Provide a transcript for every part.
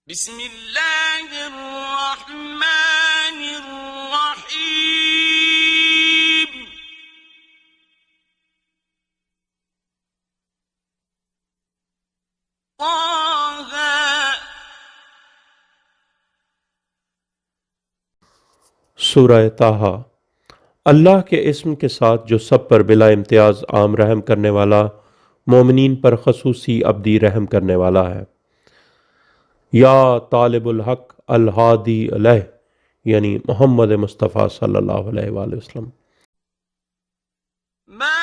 بسم اللہ الرحمن الرحیم طه سورہ طٰہٰ۔ اللہ کے اسم کے ساتھ جو سب پر بلا امتیاز عام رحم کرنے والا، مومنین پر خصوصی ابدی رحم کرنے والا ہے۔ یا طالب الحق الہادی علیہ، یعنی محمد مصطفیٰ صلی اللہ علیہ وآلہ وسلم۔ ما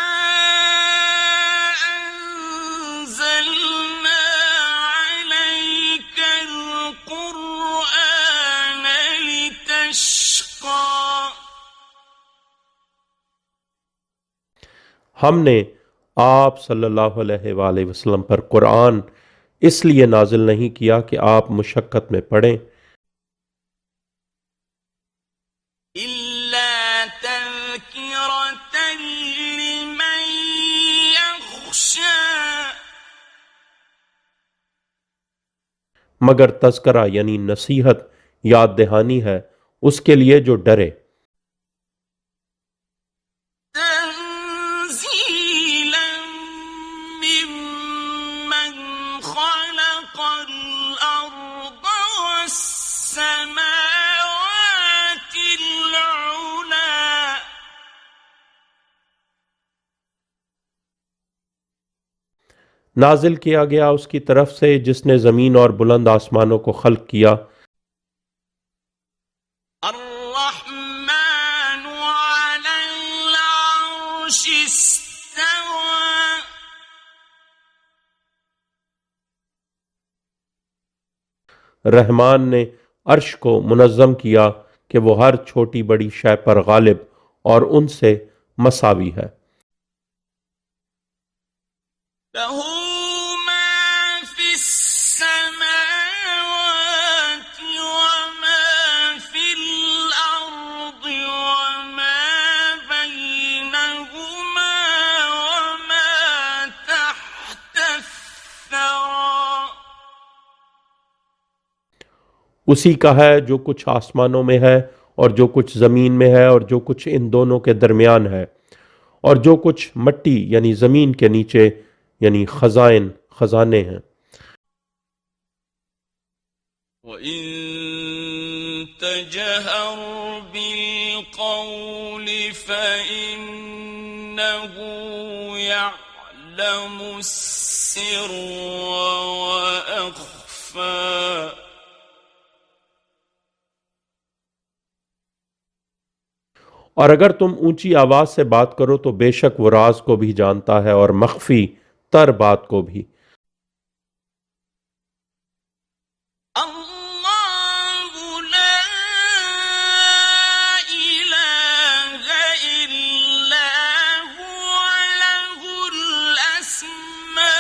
انزلنا عليك القرآن لتشقى، ہم نے آپ صلی اللہ علیہ وآلہ وسلم پر قرآن اس لیے نازل نہیں کیا کہ آپ مشقت میں پڑھیں، إلا تذكرة لمن يخشى، مگر تذکرہ یعنی نصیحت، یاد دہانی ہے اس کے لیے جو ڈرے۔ تنزيلا ممن خلق الأرض والسماوات العلى، نازل کیا گیا اس کی طرف سے جس نے زمین اور بلند آسمانوں کو خلق کیا۔ الرحمن على العرش استوى، رحمان نے عرش کو منظم کیا کہ وہ ہر چھوٹی بڑی شے پر غالب اور ان سے مساوی ہے۔ له ما في السماوات وما في الأرض وما بينهما وما تحت الثرى، اسی کا ہے جو کچھ آسمانوں میں ہے اور جو کچھ زمین میں ہے اور جو کچھ ان دونوں کے درمیان ہے، اور جو کچھ مٹی یعنی زمین کے نیچے یعنی خزانے ہیں۔ وَإِن تَجْهَرْ بِالْقَوْلِ فَإِنَّهُ يَعْلَمُ السِّرَّ وَأَخْفَى، اور اگر تم اونچی آواز سے بات کرو تو بے شک وہ راز کو بھی جانتا ہے اور مخفی تر بات کو بھی۔ اللہ لا الہ الا هو له الاسماء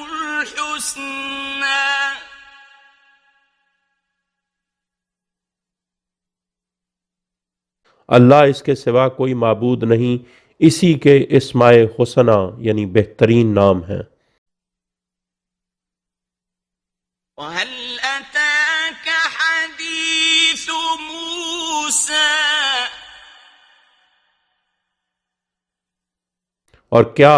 الحسنى، اللہ اس کے سوا کوئی معبود نہیں، اسی کے اسماء حسنہ یعنی بہترین نام ہیں۔ وَهَلْ أَتَاكَ حَدِيثُ مُوسَى، اور کیا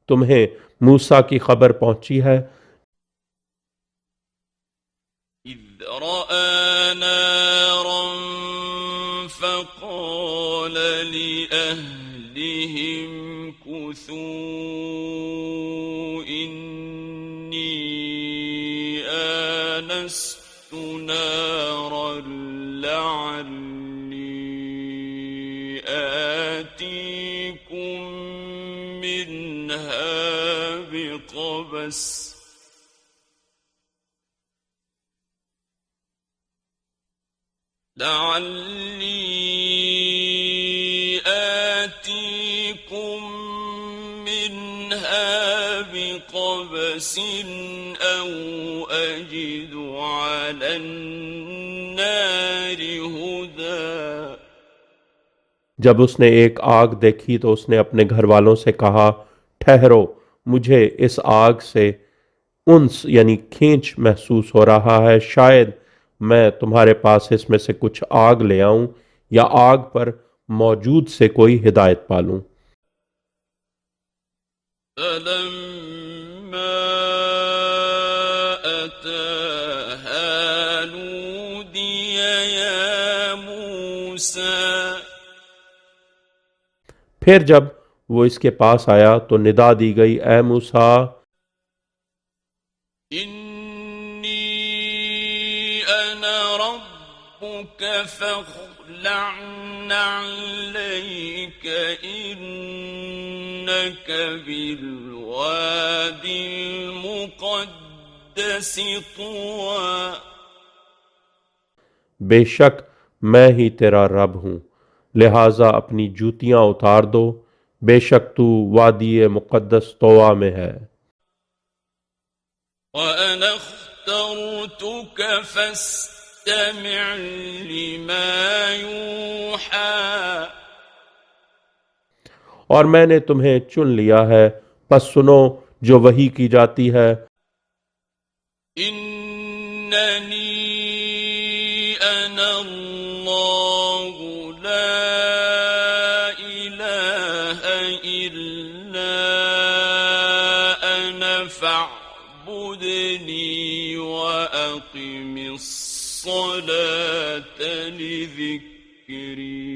تمہیں موسیٰ کی خبر پہنچی ہے؟ إِذْ رَأَىٰ نَارًا فَقَالَ لِأَهْلِهِمْ كُثُوا إِنِّي آنَسْتُ نَارًا لَعَلِّي آتِيكُم مِّنْهَا بِقَبَسٍ أَوْ أَجِدُ عَلَى النَّارِ هُدًى، جب اس نے ایک آگ دیکھی تو اس نے اپنے گھر والوں سے کہا، ٹھہرو، مجھے اس آگ سے انس یعنی کھینچ محسوس ہو رہا ہے، شاید میں تمہارے پاس اس میں سے کچھ آگ لے آؤں یا آگ پر موجود سے کوئی ہدایت پالوں۔ فلما أتاها نودي يا موسى پھر جب وہ اس کے پاس آیا تو ندا دی گئی، اے موسیٰ، إني أنا ربك فاخلع عليك إنك بالواد المقدس طوى بے شک میں ہی تیرا رب ہوں، لہٰذا اپنی جوتیاں اتار دو، بے شک تو وادی مقدس طویٰ میں ہے۔ وأنا اخترتك فاستمع لما يوحى اور میں نے تمہیں چن لیا ہے، پس سنو جو وحی کی جاتی ہے۔ إنني أنا الله لا إله إلا أنا فاعبدني وأقم الصلاة لذكري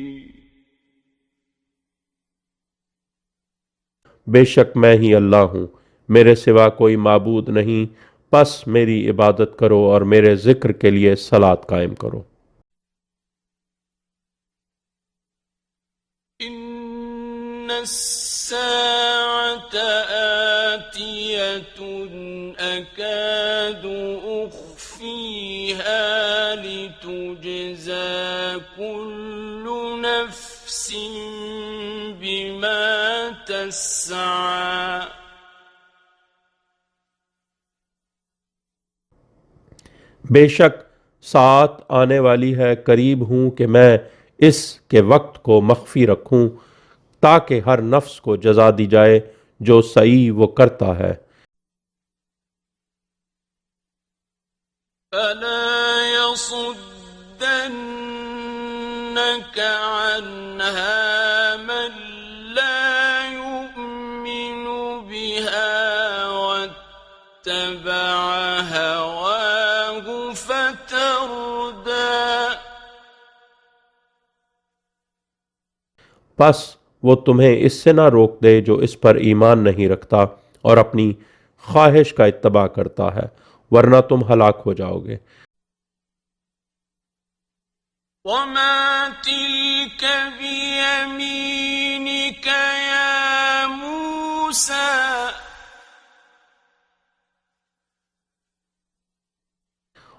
بے شک میں ہی اللہ ہوں، میرے سوا کوئی معبود نہیں، پس میری عبادت کرو اور میرے ذکر کے لیے صلاۃ قائم کرو۔ إن الساعة آتية أكاد أخفيها لتجزى كل نفس بما تسعى بے شک ساعت آنے والی ہے، قریب ہوں کہ میں اس کے وقت کو مخفی رکھوں تاکہ ہر نفس کو جزا دی جائے جو سعی وہ کرتا ہے۔ فلا يصدنك عنها من لا يؤمن بها واتبع هواه فتردى پس وہ تمہیں اس سے نہ روک دے جو اس پر ایمان نہیں رکھتا اور اپنی خواہش کا اتباع کرتا ہے، ورنہ تم ہلاک ہو جاؤ گے۔ وما تلك بيمينك يا موسى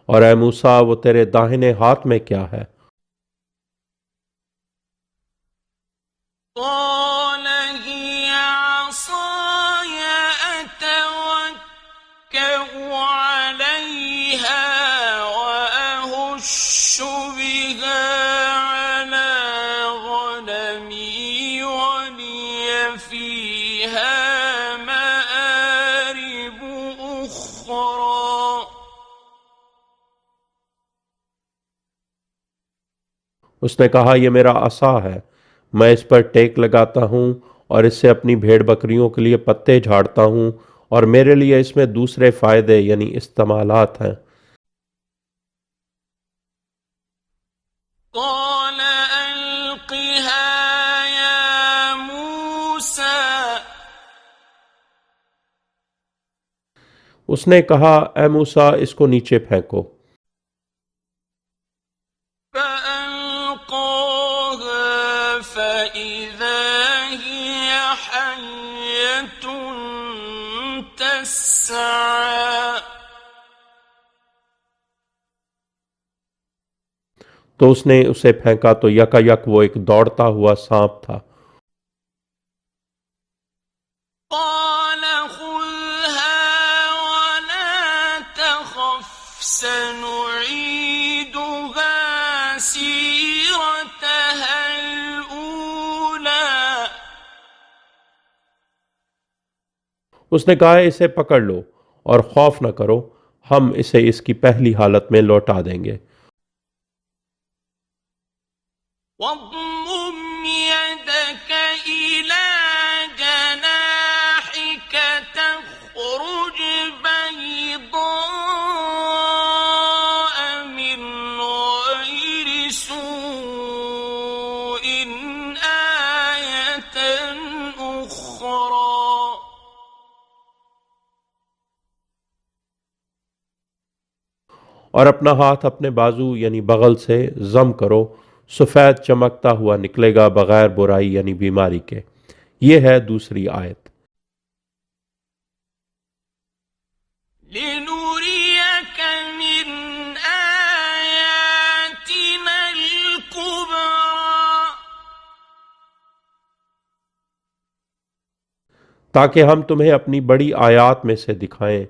اور اے موسیٰ وہ تیرے داہنے ہاتھ میں کیا ہے؟ قال هي عصاي أتوكأ عليها وأهش بها على غنمي ولي فيها مآرب أخرى اس نے کہا، یہ میرا عصا ہے، میں اس پر ٹیک لگاتا ہوں اور اس سے اپنی بھیڑ بکریوں کے لیے پتے جھاڑتا ہوں، اور میرے لیے اس میں دوسرے فائدے یعنی استعمالات ہیں۔ قال ألقها يا موسى اس نے کہا، اے موسیٰ اس کو نیچے پھینکو۔ فألقاها فإذا هي حية تسعى تو اس نے اسے پھینکا تو یکا یک وہ ایک دوڑتا ہوا سانپ تھا۔ قال خذها ولا تخف سنعيدها سيرتها الأولى اس نے کہا، اسے پکڑ لو اور خوف نہ کرو، ہم اسے اس کی پہلی حالت میں لوٹا دیں گے۔ واضمم يدك إلى جناحك تخرج بيضاء من غير سوء آية أخرى اور اپنا ہاتھ اپنے بازو یعنی بغل سے ضم کرو، سفید چمکتا ہوا نکلے گا بغیر برائی یعنی بیماری کے۔ یہ ہے دوسری آیت۔ لنريك من آياتنا الكبرى تاکہ ہم تمہیں اپنی بڑی آیات میں سے دکھائیں۔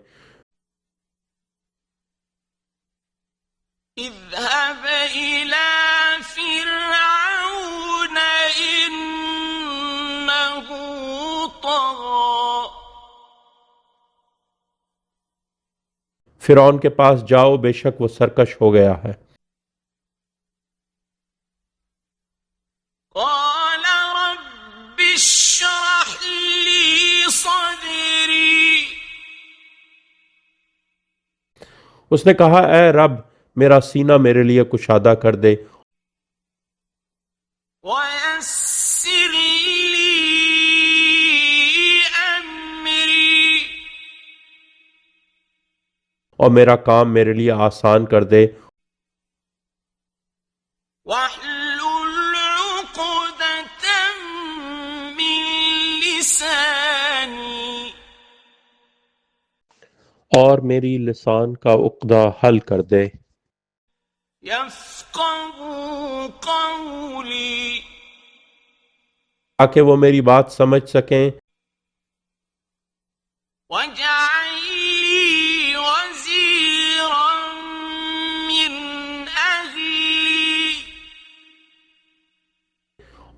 اذهب إلى فرعون إنه طغى فرعون کے پاس جاؤ، بے شک وہ سرکش ہو گیا ہے۔ قال رب اشرح لي صدري اس نے کہا اے رب میرا سینہ میرے لیے کشادہ کر دے، ويسر لي أمري اور میرا کام میرے لیے آسان کر دے۔ واحلل عقدة من لساني اور میری لسان کا عقدہ حل کر دے، يفقهوا قولي تاکہ وہ میری بات سمجھ سکیں۔ واجعل لي وزيرا من أهلي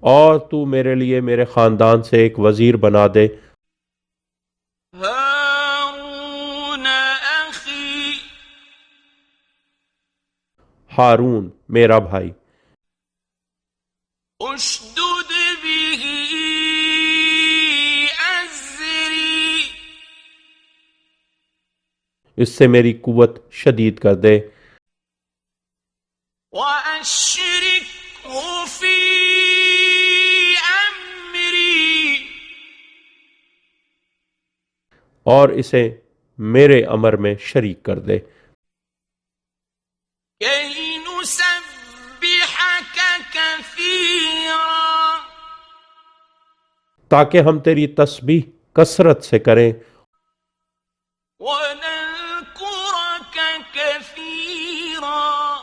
اور تو میرے لیے میرے خاندان سے ایک وزیر بنا دے، هارون أخي ہارون میرا بھائی۔ اشدد به أزري اس سے میری قوت شدید کر دے، وأشركه في أمري اور اسے میرے امر میں شریک کر دے، كي نسبحك كثيرا تاکہ ہم تیری تسبیح کثرت سے کریں ونذكرك كثيرا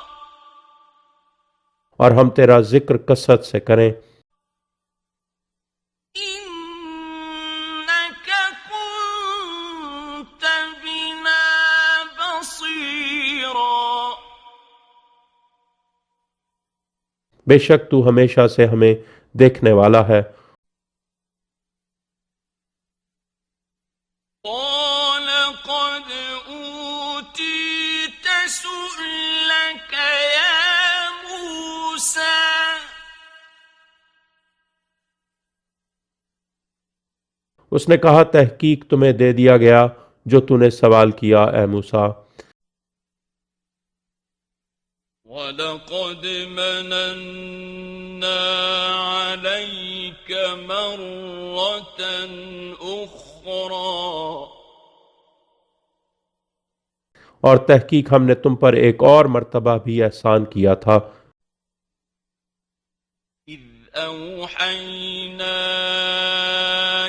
اور ہم تیرا ذکر کثرت سے کریں۔ إنك كنت بنا بصيرا بے شک تو ہمیشہ سے ہمیں دیکھنے والا ہے۔ قال قد أوتيت سؤلك يا موسى اس نے کہا تحقیق تمہیں دے دیا گیا جو تو نے سوال کیا اے موسیٰ۔ وَلَقَدْ مَنَنَّا عَلَيْكَ مَرَّةً أُخْرَى اور تحقیق ہم نے تم پر ایک اور مرتبہ بھی احسان کیا تھا، إِذْ أَوْحَيْنَا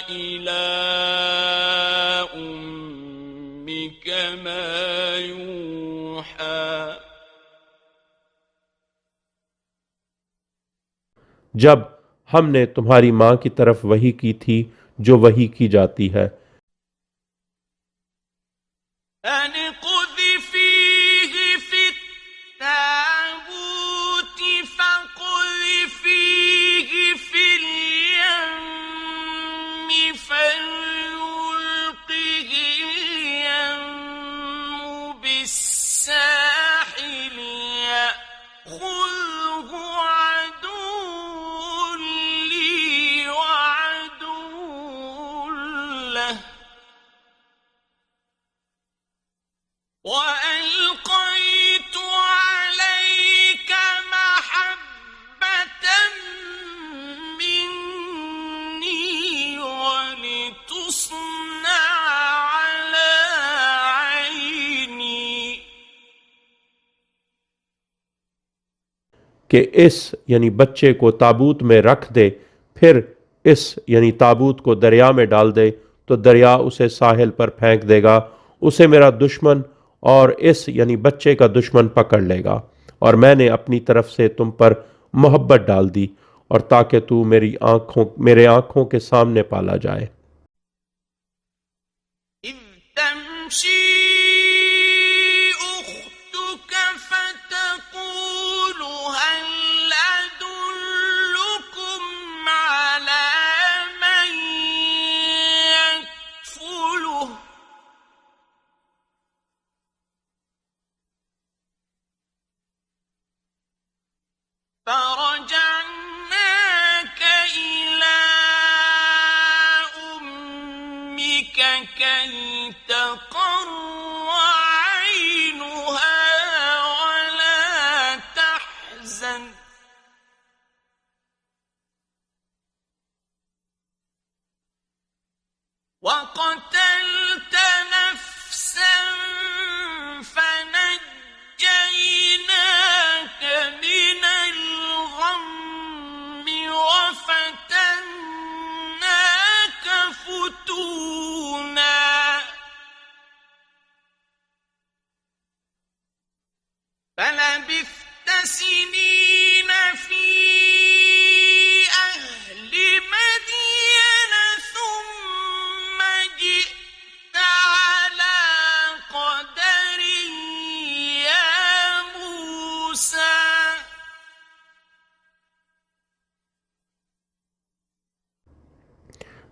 إِلَىٰ أُمِّكَ مَا يُوحَىٰ جب ہم نے تمہاری ماں کی طرف وحی کی تھی جو وحی کی جاتی ہے، أَنِ اقْذِفِيهِ فِي التَّابُوتِ فَاقْذِفِيهِ فِي الْيَمِّ فَلْيُلْقِهِ الْيَمُّ وألقيت عليك محبة مني ولتصنع على عيني کہ اس یعنی بچے کو تابوت میں رکھ دے، پھر اس یعنی تابوت کو دریا میں ڈال دے تو دریا اسے ساحل پر پھینک دے گا، اسے میرا دشمن اور اس یعنی بچے کا دشمن پکڑ لے گا، اور میں نے اپنی طرف سے تم پر محبت ڈال دی، اور تاکہ تو میرے آنکھوں کے سامنے پالا جائے۔ إذ تمشي أختك فتقول هل أدلكم على من يكفله فرجعناك إلى أمك كي تقر عينها ولا تحزن وقتلت نفسا فنجيناك من الغم وفتناك فتونا فلبثت سنين في أهل مدين ثم جئت على قدر يا موسى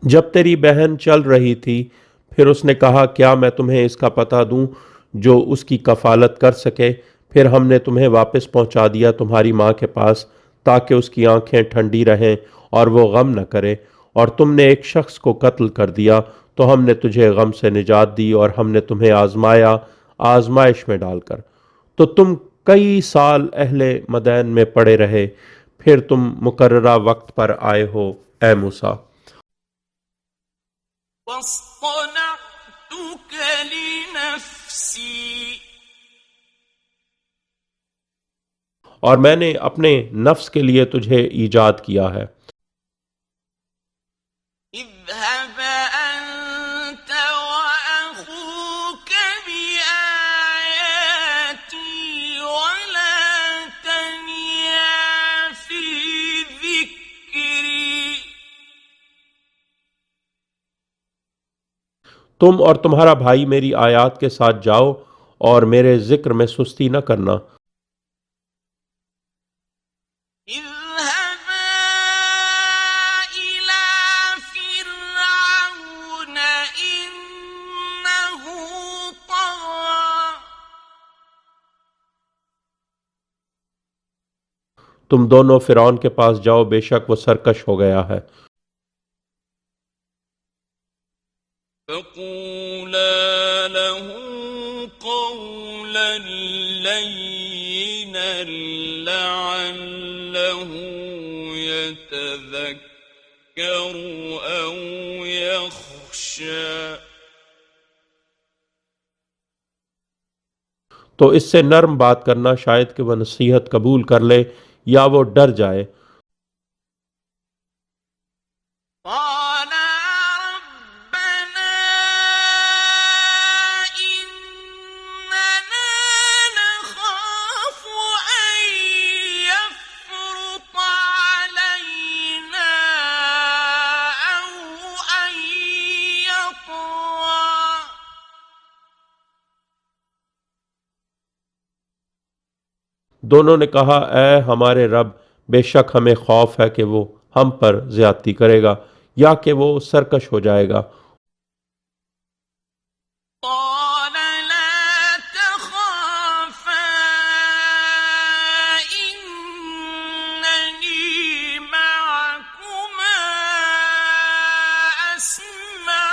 جب تیری بہن چل رہی تھی، پھر اس نے کہا کیا میں تمہیں اس کا پتہ دوں جو اس کی کفالت کر سکے؟ پھر ہم نے تمہیں واپس پہنچا دیا تمہاری ماں کے پاس تاکہ اس کی آنکھیں ٹھنڈی رہیں اور وہ غم نہ کرے، اور تم نے ایک شخص کو قتل کر دیا تو ہم نے تجھے غم سے نجات دی، اور ہم نے تمہیں آزمایا آزمائش میں ڈال کر، تو تم کئی سال اہل مدین میں پڑے رہے، پھر تم مقررہ وقت پر آئے ہو اے موسیٰ۔ واصطنعتك لنفسي اور میں نے اپنے نفس کے لیے تجھے ایجاد کیا ہے۔ اذهب أنت وأخوك بآياتي ولا تنيا في ذكري تم اور تمہارا بھائی میری آیات کے ساتھ جاؤ اور میرے ذکر میں سستی نہ کرنا۔ اذهبا إلى فرعون إنه طغى تم دونوں فرعون کے پاس جاؤ، بے شک وہ سرکش ہو گیا ہے۔ فقولا له قولا لينا لعله يتذكر أو يخشى تو اس سے نرم بات کرنا، شاید کہ وہ نصیحت قبول کر لے یا وہ ڈر جائے۔ قال ربنا إننا نخاف أن يفرط علينا أو أن يطغى دونوں نے کہا اے ہمارے رب، بے شک ہمیں خوف ہے کہ وہ ہم پر زیادتی کرے گا یا کہ وہ سرکش ہو جائے گا۔ قال لا تخافا إنني معكما أسمع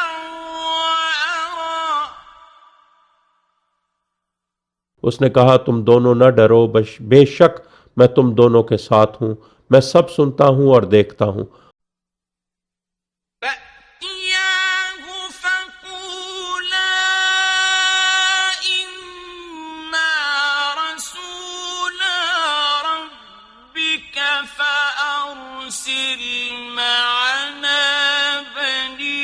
وأرى اس نے کہا تم دونوں نہ ڈرو، بے شک میں تم دونوں کے ساتھ ہوں، میں سب سنتا ہوں اور دیکھتا ہوں۔ فَأْتِيَاهُ فَقُولَا إِنَّا رَسُولَا رَبِّكَ فَأَرْسِلْ مَعَنَا بَنِي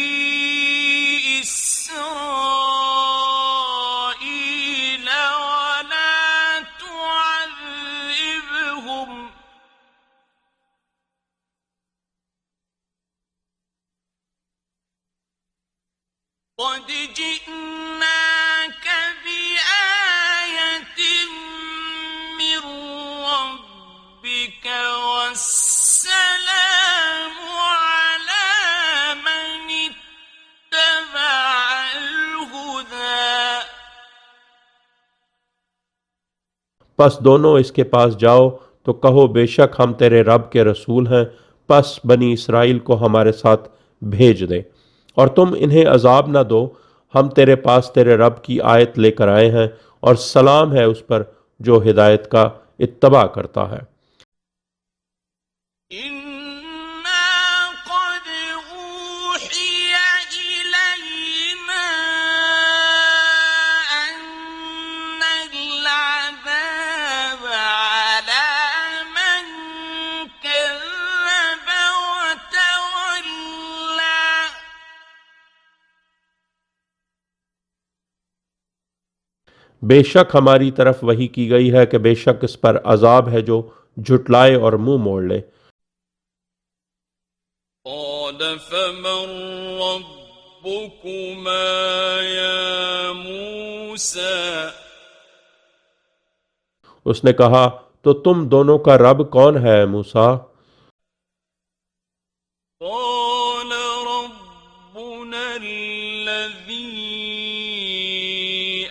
إِسْرَائِيلَ وَلَا تُعَذِّبْهُمْ قَدْ جِئْنَاكَ بِآيَةٍ مِّن رَّبِّكَ وَالسَّلَامُ عَلَىٰ مَنِ اتَّبَعَ الْهُدَىٰ۔ پس دونوں اس کے پاس جاؤ تو کہو بے شک ہم تیرے رب کے رسول ہیں، پس بنی اسرائیل کو ہمارے ساتھ بھیج دے، اور تم انہیں عذاب نہ دو، ہم تیرے پاس تیرے رب کی آیت لے کر آئے ہیں، اور سلام ہے اس پر جو ہدایت کا اتباع کرتا ہے۔ إِنَّا قَدْ أُوحِيَ إِلَيْنَا أَنَّ الْعَذَابَ عَلَىٰ مَن كَذَّبَ وَتَوَلَّىٰ۔ بے شک ہماری طرف وحی کی گئی ہے کہ بے شک اس پر عذاب ہے جو جھٹلائے اور منہ موڑ لے۔ قَالَ فَمَن رَّبُّكُمَا يَا مُوسَىٰ؟ اس نے کہا تو تم دونوں کا رب کون ہے موسیٰ؟ قَالَ رَبُّنَا الَّذِي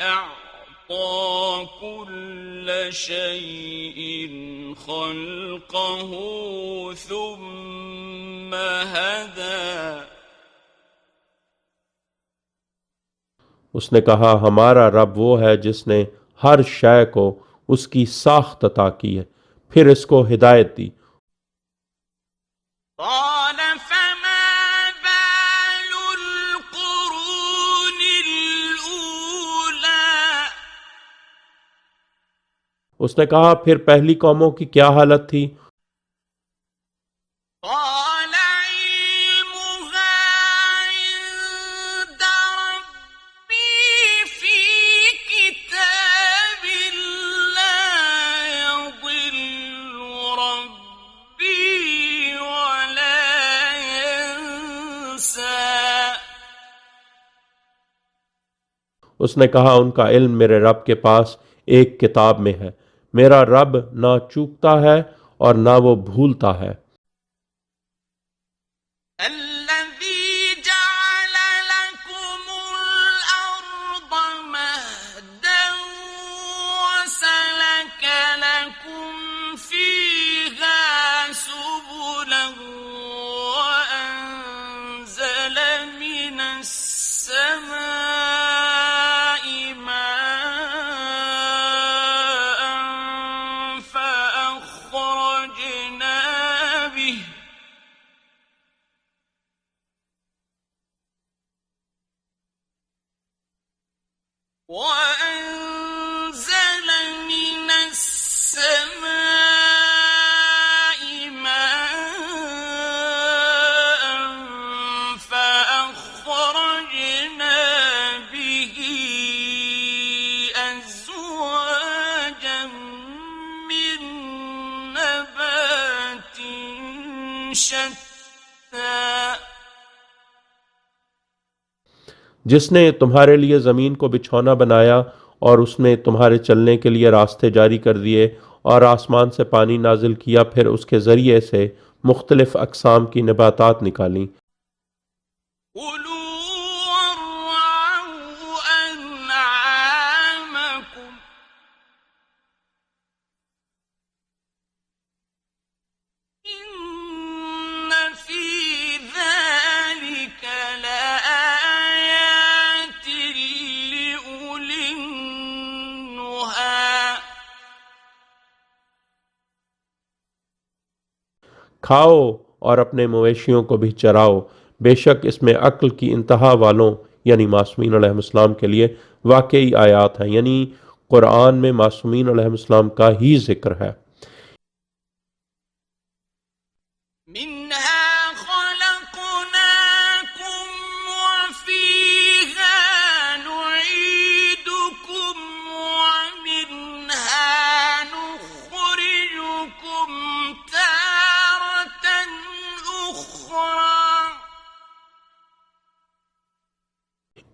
أَعْطَىٰ كُلَّ شَيْءٍ خَلْقَهُ ثُمَّ هَدَىٰ۔ اس نے کہا ہمارا رب وہ ہے جس نے ہر شے کو اس کی ساخت عطا کی ہے، پھر اس کو ہدایت دی۔ قَالَ فَمَا بَالُ الْقُرُونِ الْأُولَىٰ؟ اس نے کہا پھر پہلی قوموں کی کیا حالت تھی؟ قَالَ عِلْمُهَا عِندَ رَبِّي فِي كِتَابٍ لَّا يَضِلُّ رَبِّي وَلَا يَنسَىٰ۔ اس نے کہا ان کا علم میرے رب کے پاس ایک کتاب میں ہے، میرا رب نہ چوکتا ہے اور نہ وہ بھولتا ہے۔ الَّذِي جَعَلَ لَكُمُ الْأَرْضَ مَهْدًا وَسَلَكَ لَكُمْ فِيهَا سُبُلًا وَأَنزَلَ مِنَ السَّمَاءِ مَاءً فَأَخْرَجْنَا بِهِ وَأَنزَلَ مِنَ السَّمَاءِ مَاءً فَأَخْرَجْنَا بِهِ أَزْوَاجًا مِّن نَّبَاتٍ شَتَّىٰ۔ جس نے تمہارے لیے زمین کو بچھونا بنایا اور اس میں تمہارے چلنے کے لیے راستے جاری کر دیے، اور آسمان سے پانی نازل کیا، پھر اس کے ذریعے سے مختلف اقسام کی نباتات نکالیں۔ كُلُوا وَارْعَوْا أَنْعَامَكُمْ إِنَّ فِي ذَلِكَ لَآيَاتٍ لِّأُولِي النُّهَىٰ۔ کھاؤ اور اپنے مویشیوں کو بھی چراؤ، بے شک اس میں عقل کی انتہا والوں یعنی معصومین علیہ السلام کے لیے واقعی آیات ہیں، یعنی قرآن میں معصومین علیہ السلام کا ہی ذکر ہے۔ منها خلقناكم وفيها نعيدكم ومنها نخرجكم تارة أخرى۔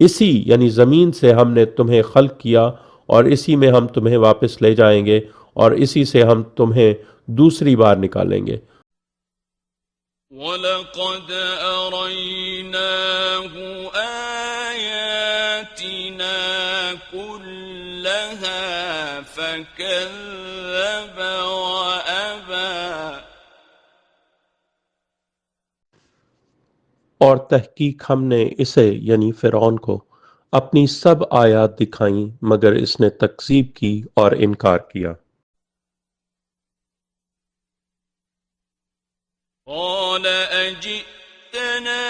اسی یعنی زمین سے ہم نے تمہیں خلق کیا اور اسی میں ہم تمہیں واپس لے جائیں گے اور اسی سے ہم تمہیں دوسری بار نکالیں گے۔ وَلَقَدْ أَرَيْنَاهُ آيَاتِنَا كُلَّهَا فَكَذَّبَ وَأَبَى۔ اور تحقیق ہم نے اسے یعنی فرعون کو اپنی سب آیات دکھائیں مگر اس نے تکذیب کی اور انکار کیا۔ قَالَ أَجِئْتَنَا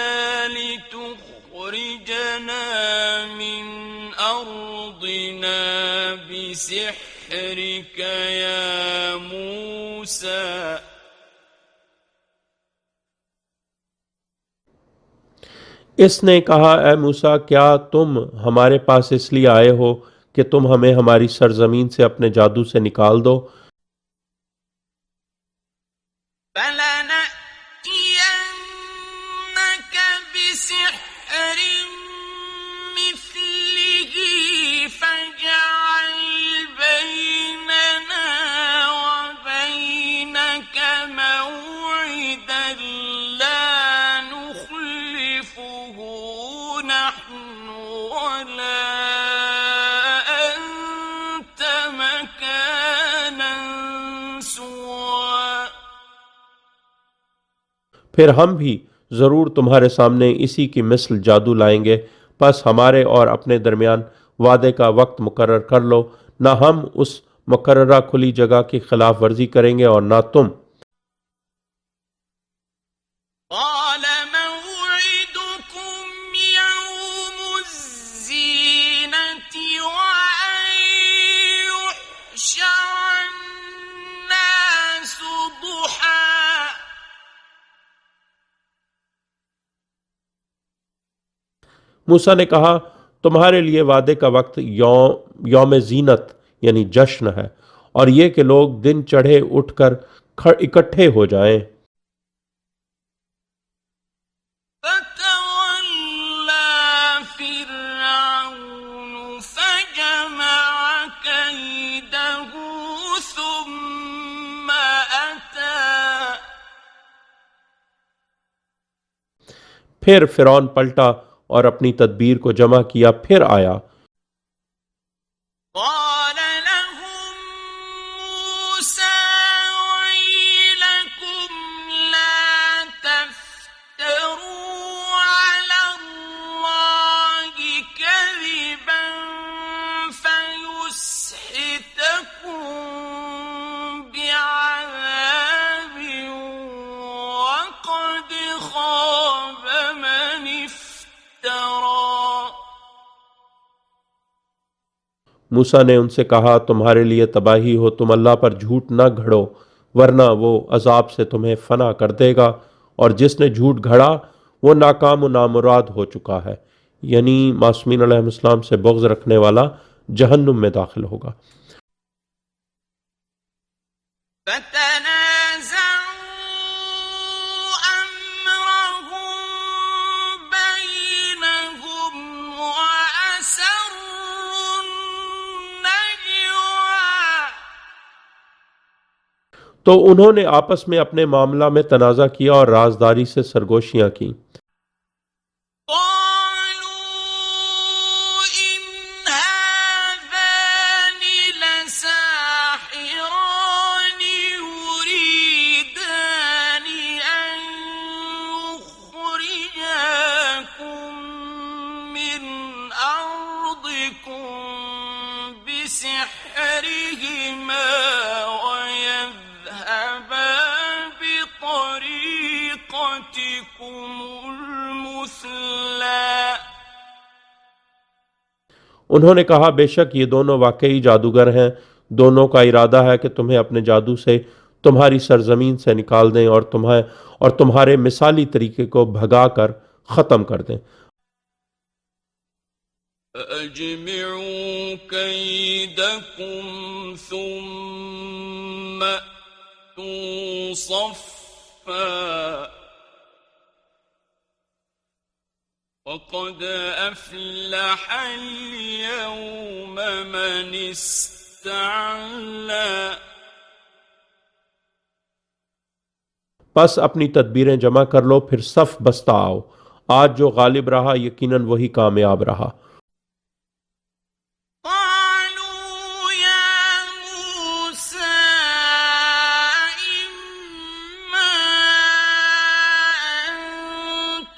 لِتُخْرِجَنَا مِنْ أَرْضِنَا بِسِحْرِكَ يَا مُوسَى۔ اس نے کہا اے موسیٰ کیا تم ہمارے پاس اس لیے آئے ہو کہ تم ہمیں ہماری سرزمین سے اپنے جادو سے نکال دو؟ فَلَنَأْتِيَنَّكَ بِسِحْرٍ مِّثْلِهِ فَاجْعَلْ بَيْنَنَا وَبَيْنَكَ مَوْعِدًا لَّا نُخْلِفُهُ نَحْنُ وَلَا أَنتَ مَكَانًا سُوًى۔ پھر ہم بھی ضرور تمہارے سامنے اسی کی مثل جادو لائیں گے، پس ہمارے اور اپنے درمیان وعدے کا وقت مقرر کر لو، نہ ہم اس مقررہ کھلی جگہ کی خلاف ورزی کریں گے اور نہ تم۔ قَالَ مَوْعِدُكُمْ يَوْمُ الزِّينَةِ وَأَن يُحْشَرَ النَّاسُ ضُحًى۔ موسیٰ نے کہا تمہارے لیے وعدے کا وقت یوم زینت یعنی جشن ہے، اور یہ کہ لوگ دن چڑھے اٹھ کر اکٹھے ہو جائیں۔ فَتَوَلَّى فِرْعَوْنُ فَجَمَعَ كَيْدَهُ ثُمَّ أَتَىٰ۔ پھر فرعون پلٹا اور اپنی تدبیر کو جمع کیا، پھر آیا۔ قَالَ لَهُم مُّوسَىٰ وَيْلَكُمْ لَا تَفْتَرُوا عَلَى اللَّهِ كَذِبًا فَيُسْحِتَكُم بِعَذَابٍ وَقَدْ خَابَ مَنِ افْتَرَىٰ۔ موسیٰ نے ان سے کہا تمہارے لیے تباہی ہو، تم اللہ پر جھوٹ نہ گھڑو ورنہ وہ عذاب سے تمہیں فنا کر دے گا، اور جس نے جھوٹ گھڑا وہ ناکام و نامراد ہو چکا ہے، یعنی معصومین علیہ السلام سے بغض رکھنے والا جہنم میں داخل ہوگا۔ فَتَنَازَعُوا أَمْرَهُم بَيْنَهُمْ وَأَسَرُّوا النَّجْوَىٰ۔ تو انہوں نے آپس میں اپنے معاملہ میں تنازع کیا اور رازداری سے سرگوشیاں کیں۔ قَالُوا إِنْ هَٰذَانِ لَسَاحِرَانِ يُرِيدَانِ أَن يُخْرِجَاكُم مِّنْ أَرْضِكُم بِسِحْرِهِمَا وَيَذْهَبَا بِطَرِيقَتِكُمُ انہوں نے کہا بے شک یہ دونوں واقعی جادوگر ہیں، دونوں کا ارادہ ہے کہ تمہیں اپنے جادو سے تمہاری سرزمین سے نکال دیں اور تمہارے مثالی طریقے کو بھگا کر ختم کر دیں۔ فَأَجْمِعُوا كَيْدَكُمْ ثُمَّ أْتُوا صَفًّا وَقَدْ أَفْلَحَ الْيَوْمَ مَنِ اسْتَعْلَىٰ۔ پس اپنی تدبیریں جمع کر لو، پھر صف بستہ آؤ، آج جو غالب رہا یقیناً وہی کامیاب رہا۔ قالوا يا موسى إما أن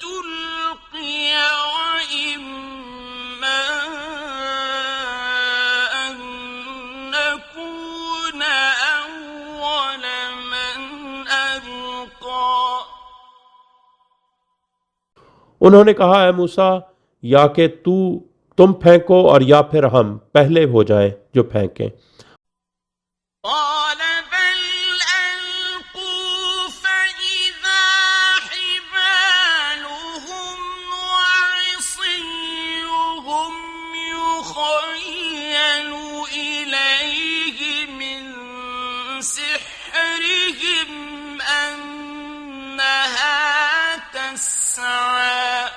تلقي وإما أن نكون أول من ألقى۔ انہوں نے کہا اے موسیٰ، یا کہ تم پھینکو اور یا پھر ہم پہلے ہو جائیں جو پھینکیں۔ قال بل ألقوا فإذا حبالهم وعصيهم يخيل إليه من سحرهم أنها تسعى۔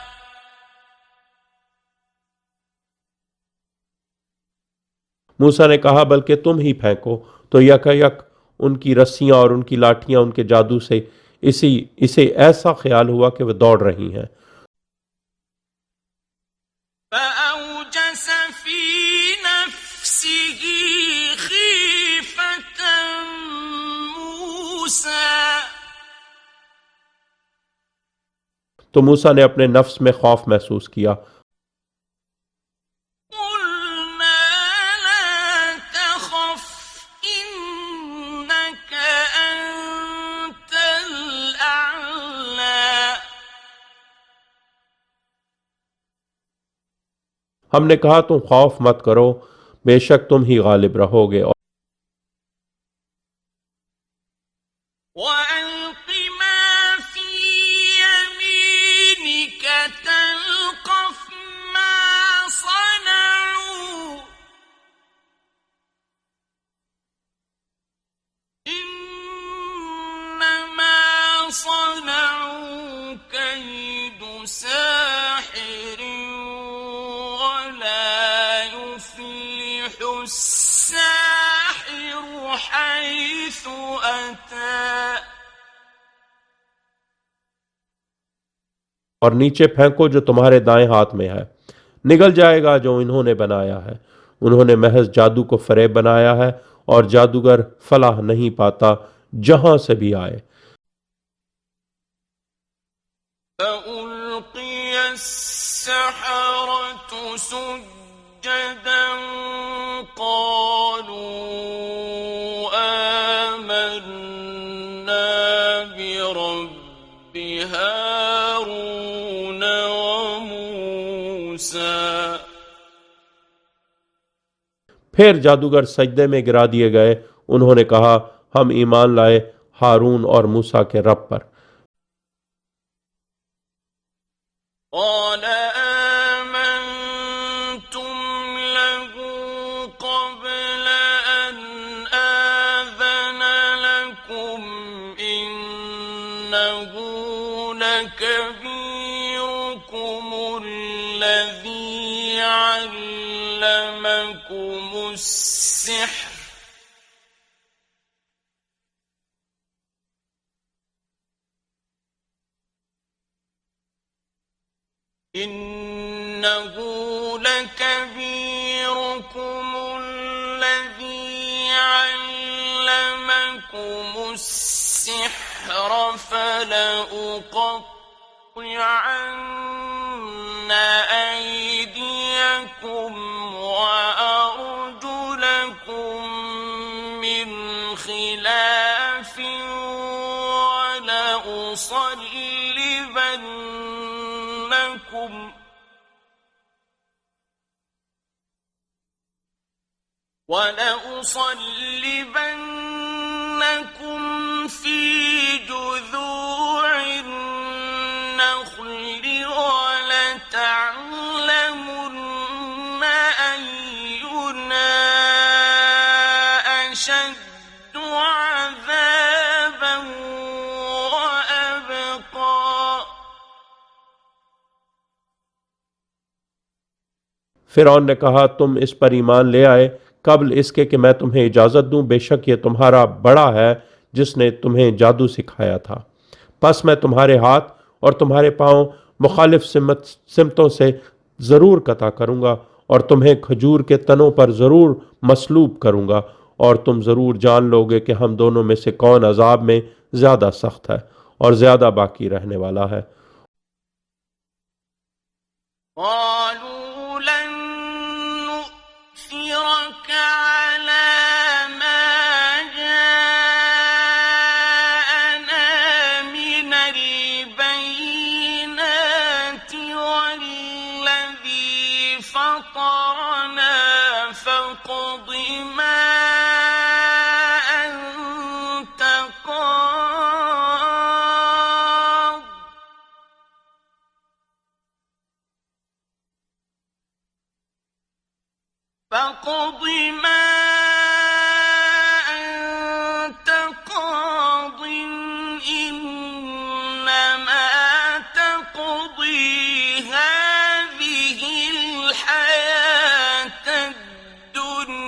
موسیٰ نے کہا بلکہ تم ہی پھینکو، تو یک ان کی رسیاں اور ان کی لاٹھیاں ان کے جادو سے اسے ایسا خیال ہوا کہ وہ دوڑ رہی ہیں۔ فأوجس في نفسه خيفة موسى۔ تو موسیٰ نے اپنے نفس میں خوف محسوس کیا۔ قلنا لا تخف إنك أنت الأعلى۔ ہم نے کہا تم خوف مت کرو، بے شک تم ہی غالب رہو گے۔ وَأَلْقِ مَا فِي يَمِينِكَ تَلْقَفْ مَا صَنَعُوا إِنَّمَا صَنَعُوا كَيْدُ سَاحِرٍ وَلَا يُفْلِحُ السَّاحِرُ حَيْثُ أَتَىٰ۔ اور نیچے پھینکو جو تمہارے دائیں ہاتھ میں ہے، نگل جائے گا جو انہوں نے بنایا ہے۔ انہوں نے محض جادو کو فریب بنایا ہے، اور جادوگر فلاح نہیں پاتا جہاں سے بھی آئے۔ فَأُلْقِيَ السَّحَرَةُ سُجَّدًا قَالُوا آمَنَّا بِرَبِّ هَارُونَ وَمُوسَىٰ۔ پھر جادوگر سجدے میں گرا دیے گئے، انہوں نے کہا ہم ایمان لائے ہارون اور موسیٰ کے رب پر۔ قال آمنتم له قبل أن آذن لكم إنه لكبيركم الذي علمكم السحر إنه لكبيركم الذي علمكم السحر فلأقطعن أيديكم وأرجلكم من خلاف ولأصلبنكم وَلَأُصَلِّبَنَّكُمْ فِي جُذُوعِ النَّخْلِ وَلَتَعْلَمُنَّ أَيُّنَا أَشَدُّ عَذَابًا وَأَبْقَىٰ۔ فرعون نے کہا تم اس پر ایمان لے آئے قبل اس کے کہ میں تمہیں اجازت دوں، بے شک یہ تمہارا بڑا ہے جس نے تمہیں جادو سکھایا تھا، پس میں تمہارے ہاتھ اور تمہارے پاؤں مخالف سمتوں سے ضرور قطع کروں گا اور تمہیں کھجور کے تنوں پر ضرور مصلوب کروں گا، اور تم ضرور جان لوگے کہ ہم دونوں میں سے کون عذاب میں زیادہ سخت ہے اور زیادہ باقی رہنے والا ہے۔ قالوا لن نؤثرك على ما جاءنا من البينات والذي فطرنا فاقض ما أنت قاض فاقض ما أنت قاض إنما تقضي هذه الحياة الدنيا۔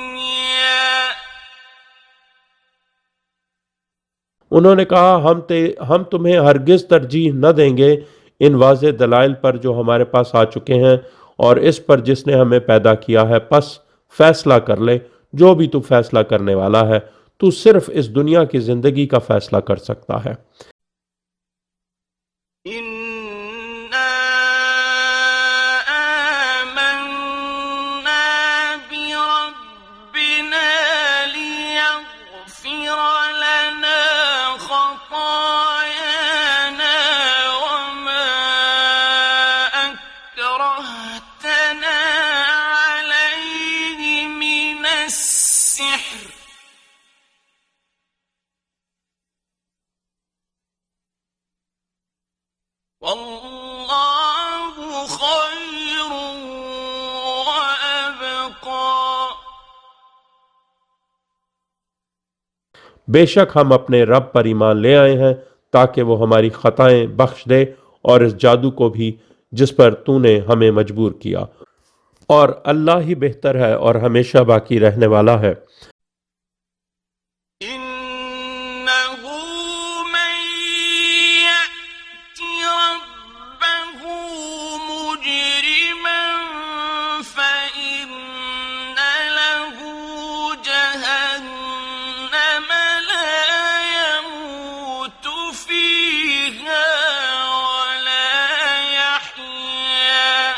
انہوں نے کہا ہم تمہیں ہرگز ترجیح نہ دیں گے ان واضح دلائل پر جو ہمارے پاس آ چکے ہیں اور اس پر جس نے ہمیں پیدا کیا ہے، پس فیصلہ کر لے جو بھی تو فیصلہ کرنے والا ہے، تو صرف اس دنیا کی زندگی کا فیصلہ کر سکتا ہے۔ إِنَّا آمَنَّا بِرَبِّنَا لِيَغْفِرَ لَنَا خَطَايَانَا وَمَا أَكْرَهْتَنَا عَلَيْهِ مِنَ السِّحْرِ وَاللَّهُ خَيْرٌ وَأَبْقَىٰ۔ بے شک ہم اپنے رب پر ایمان لے آئے ہیں تاکہ وہ ہماری خطائیں بخش دے اور اس جادو کو بھی جس پر تو نے ہمیں مجبور کیا، اور اللہ ہی بہتر ہے اور ہمیشہ باقی رہنے والا ہے۔ إِنَّهُ مَن يَأْتِ رَبَّهُ مُجْرِمًا فَإِنَّ لَهُ جَهَنَّمَ لَا يَمُوتُ فِيهَا وَلَا يَحْيَىٰ۔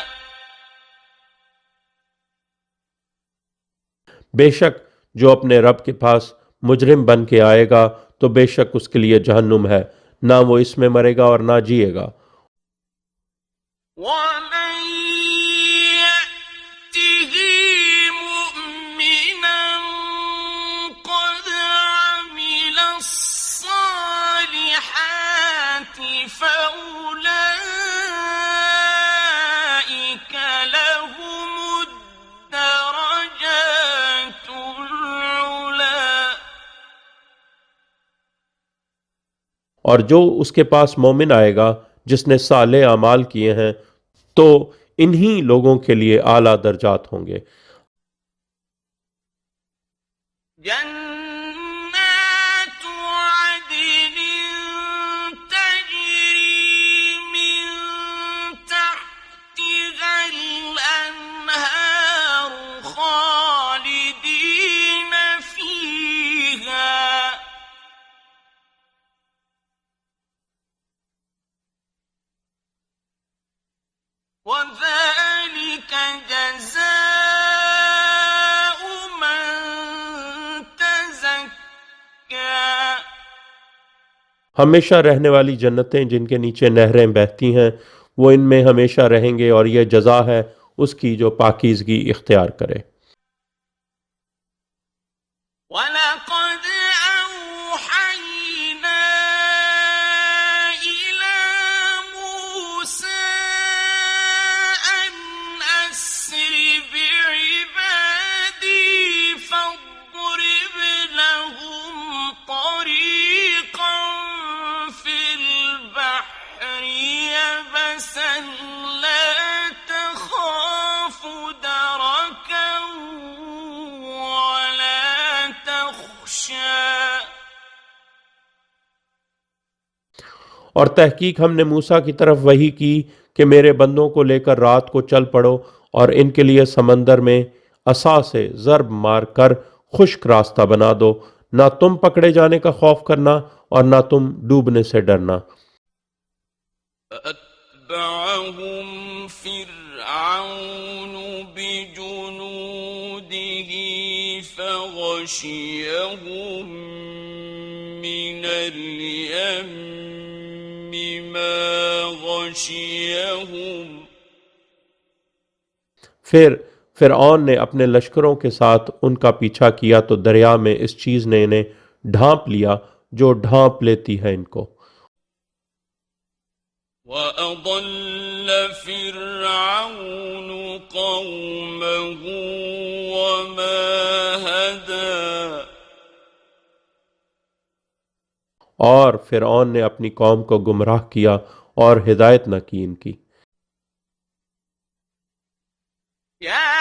بے شک جو اپنے رب کے پاس مجرم بن کے آئے گا تو بے شک اس کے لیے جہنم ہے، نہ وہ اس میں مرے گا اور نہ جیے گا۔ وَمَن يَأْتِهِ مُؤْمِنًا قَدْ عَمِلَ الصَّالِحَاتِ فَأُولَٰئِكَ لَهُمُ الدَّرَجَاتُ الْعُلَىٰ۔ اور جو اس کے پاس مومن آئے گا جس نے صالح اعمال کیے ہیں تو انہی لوگوں کے لیے اعلیٰ درجات ہوں گے۔ جنات عدن تجری من تحتها الأنهار خالدين فيها وذلك جزاء من تزكى۔ ہمیشہ رہنے والی جنتیں جن کے نیچے نہریں بہتی ہیں، وہ ان میں ہمیشہ رہیں گے، اور یہ جزا ہے اس کی جو پاکیزگی اختیار کرے۔ وَاللَّهُ خَيْرٌ وَأَبْقَىٰ۔ ہمیشہ رہنے والی جنتیں جن کے نیچے نہریں بہتی ہیں، وہ ان میں ہمیشہ رہیں گے، اور یہ جزا ہے اس کی جو پاکیزگی اختیار کرے۔ وَلَقَدْ أَوْحَيْنَا إِلَى مُوسَىٰ أَنْ أَسْرِ بِعِبَادِي فَاضْرِبْ لَهُمْ طَرِيقًا فِي الْبَحْرِ يَبَسًا لَّا تَخَافُ دَرَكًا وَلَا تَخْشَىٰ. اور تحقیق ہم نے موسیٰ کی طرف وحی کی کہ میرے بندوں کو لے کر رات کو چل پڑو اور ان کے لیے سمندر میں عصا سے ضرب مار کر خشک راستہ بنا دو، نہ تم پکڑے جانے کا خوف کرنا اور نہ تم ڈوبنے سے ڈرنا. فَأَتْبَعَهُمْ فِرْعَوْنُ بِجُنُودِهِ فَغَشِيَهُم مِّنَ الْيَمِّ مَا غَشِيَهُمْ. پھر فرعون نے اپنے لشکروں کے ساتھ ان کا پیچھا کیا تو دریا میں اس چیز نے انہیں ڈھانپ لیا جو ڈھانپ لیتی ہے ان کو. وَأَضَلَّ فِرْعَوْنُ قَوْمَهُ وَمَا هَدَىٰ. اور فرعون نے اپنی قوم کو گمراہ کیا اور ہدایت نہ کی ان کی. يَا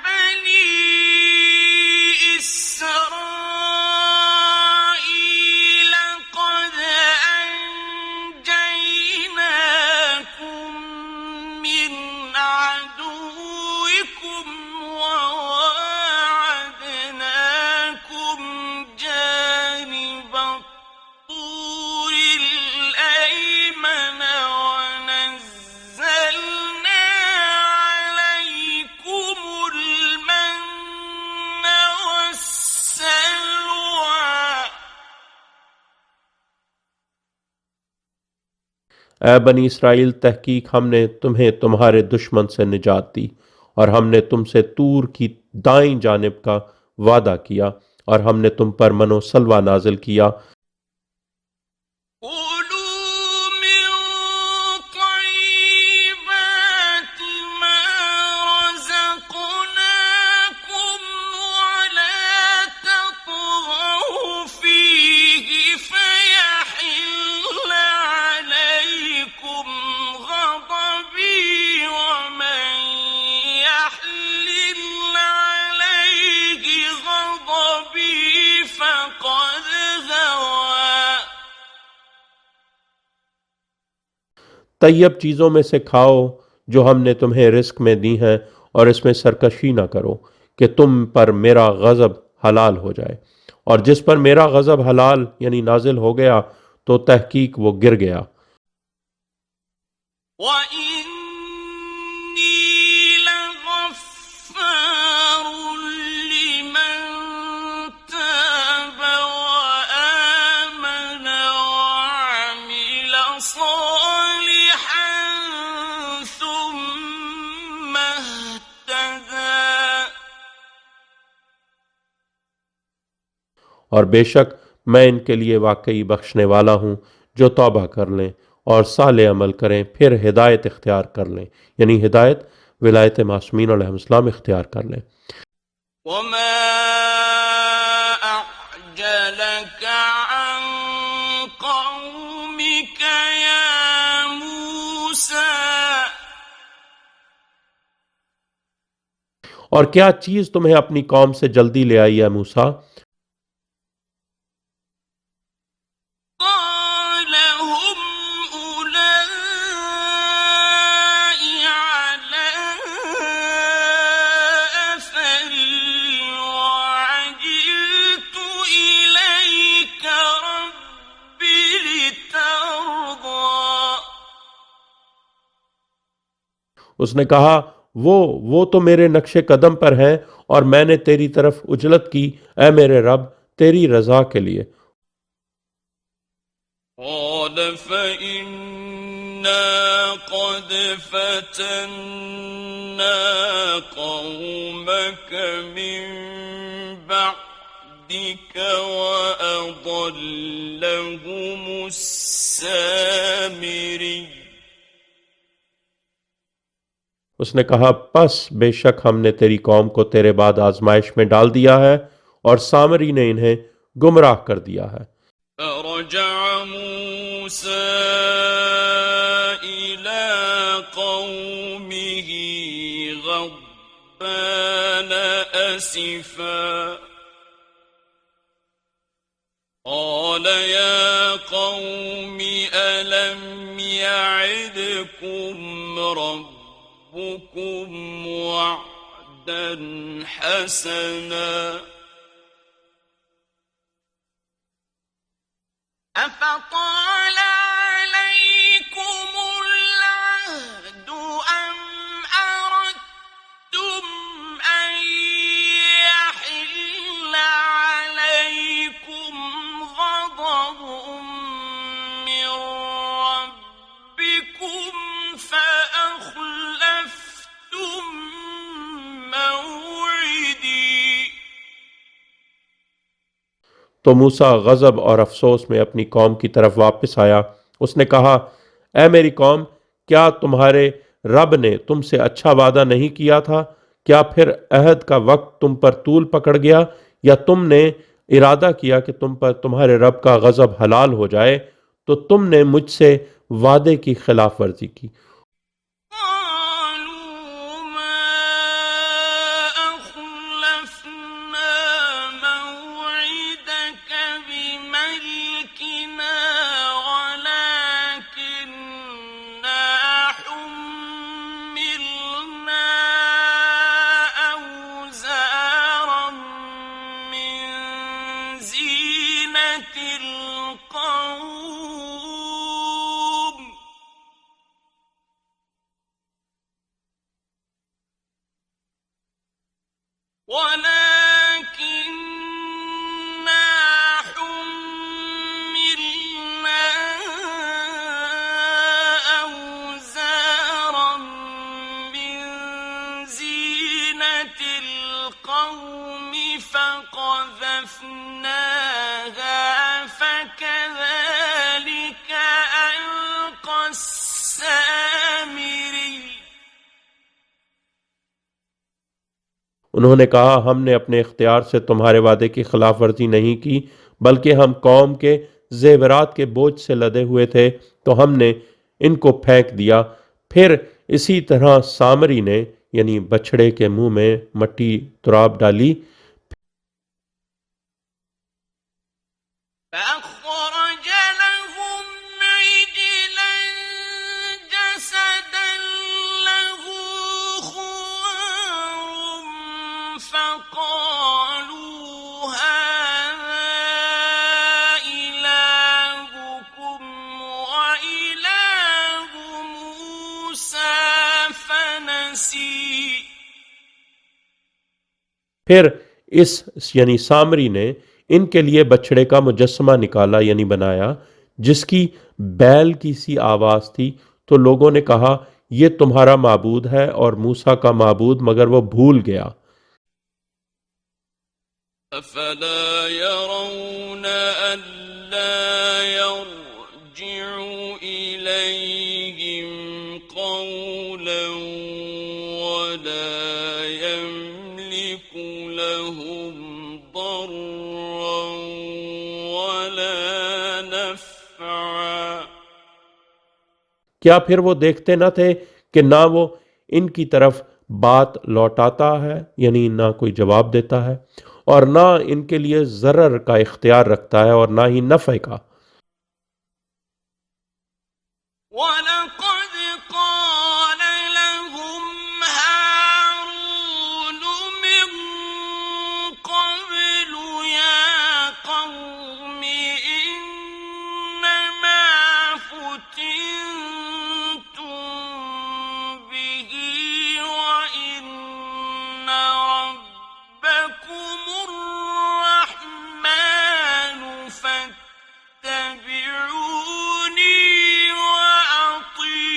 بَنِي إِسْرَائِيلَ قَدْ أَنجَيْنَاكُم مِّنْ عَدُوِّكُمْ وَوَاعَدْنَاكُمْ جَانِبَ الطُّورِ الْأَيْمَنَ وَنَزَّلْنَا عَلَيْكُمُ الْمَنَّ وَالسَّلْوَىٰ. اے بنی اسرائیل، تحقیق ہم نے تمہیں تمہارے دشمن سے نجات دی اور ہم نے تم سے طور کی دائیں جانب کا وعدہ کیا اور ہم نے تم پر من و سلوہ نازل کیا. كُلُوا مِن طَيِّبَاتِ مَا رَزَقْنَاكُمْ وَلَا تَطْغَوْا فِيهِ فَيَحِلَّ عَلَيْكُمْ غَضَبِي وَمَن يَحْلِلْ عَلَيْهِ غَضَبِي فَقَدْ هَوَىٰ. طیب چیزوں میں سے کھاؤ جو ہم نے تمہیں رزق میں دی ہیں اور اس میں سرکشی نہ کرو کہ تم پر میرا غضب حلال ہو جائے، اور جس پر میرا غضب حلال یعنی نازل ہو گیا تو تحقیق وہ گر گیا. وَإِنِّي لَغَفَّارٌ لِّمَن تَابَ وَآمَنَ وَعَمِلَ صَالِحًا ثُمَّ اهْتَدَىٰ. اور بے شک میں ان کے لیے واقعی بخشنے والا ہوں جو توبہ کر لیں اور صالح عمل کریں پھر ہدایت اختیار کر لیں، یعنی ہدایت ولایت معصومین علیہ السلام اختیار کر لیں. وَمَا أَعْجَلَكَ عَن قَوْمِكَ يَا مُوسَىٰ. اور کیا چیز تمہیں اپنی قوم سے جلدی لے آئی ہے موسیٰ؟ قَالَ هُمْ أُولَاءِ عَلَىٰ أَثَرِي وَعَجِلْتُ إِلَيْكَ رَبِّ لِتَرْضَىٰ. اس نے کہا وہ تو میرے نقش قدم پر ہیں اور میں نے تیری طرف اجلت کی اے میرے رب تیری رضا کے لیے. قَالَ فَإِنَّا قَدْ فَتَنَّا قَوْمَكَ مِن بَعْدِكَ وأضلهم السامري اس نے کہا پس بے شک ہم نے تیری قوم کو تیرے بعد آزمائش میں ڈال دیا ہے اور سامری نے انہیں گمراہ کر دیا ہے۔ فرجع موسى إلى قومه غضبان أسفا قال يا قوم ألم يعدكم ربكم وعدا حسنا أفطال عليكم العهد أم أردتم أن يحل عليكم غضب من ربكم فأخلفتم موعدي تو موسیٰ غضب اور افسوس میں اپنی قوم کی طرف واپس آیا۔ اس نے کہا اے میری قوم، کیا تمہارے رب نے تم سے اچھا وعدہ نہیں کیا تھا؟ کیا پھر عہد کا وقت تم پر طول پکڑ گیا، یا تم نے ارادہ کیا کہ تم پر تمہارے رب کا غضب حلال ہو جائے تو تم نے مجھ سے وعدے کی خلاف ورزی کی؟ قالوا ما أخلفنا موعدك بملكنا ولكننا حملنا أوزارا من زينة القوم ولكننا حملنا أوزارا من زينة القوم فقذفناها فكذلك ألقى السامري انہوں نے کہا ہم نے اپنے اختیار سے تمہارے وعدے کی خلاف ورزی نہیں کی، بلکہ ہم قوم کے زیورات کے بوجھ سے لدے ہوئے تھے تو ہم نے ان کو پھینک دیا۔ پھر اسی طرح سامری نے یعنی بچھڑے کے منہ میں مٹی تراب ڈالی۔ فأخرج لهم عجلا جسدا له خوار فقالوا هذا إلهكم وإله موسى فنسي پھر اس یعنی سامری نے ان کے لیے بچھڑے کا مجسمہ نکالا یعنی بنایا، جس کی بیل کی سی آواز تھی، تو لوگوں نے کہا یہ تمہارا معبود ہے اور موسیٰ کا معبود، مگر وہ بھول گیا۔ أفلا يرون ألا يرجع إليهم قولا ولا يملك لهم ضرا ولا نفعا کیا پھر وہ دیکھتے نہ تھے کہ نہ وہ ان کی طرف بات لوٹاتا ہے یعنی نہ کوئی جواب دیتا ہے، اور نہ ان کے لیے ضرر کا اختیار رکھتا ہے اور نہ ہی نفع کا۔ وَلَقَدْ قَالَ لَهُمْ هَارُونُ مِن قَبْلُ يَا قَوْمِ إِنَّمَا فُتِنتُم بِهِ وَإِنَّ رَبَّكُمُ الرَّحْمَنُ فَاتَّبِعُونِي وَأَطِيعُوا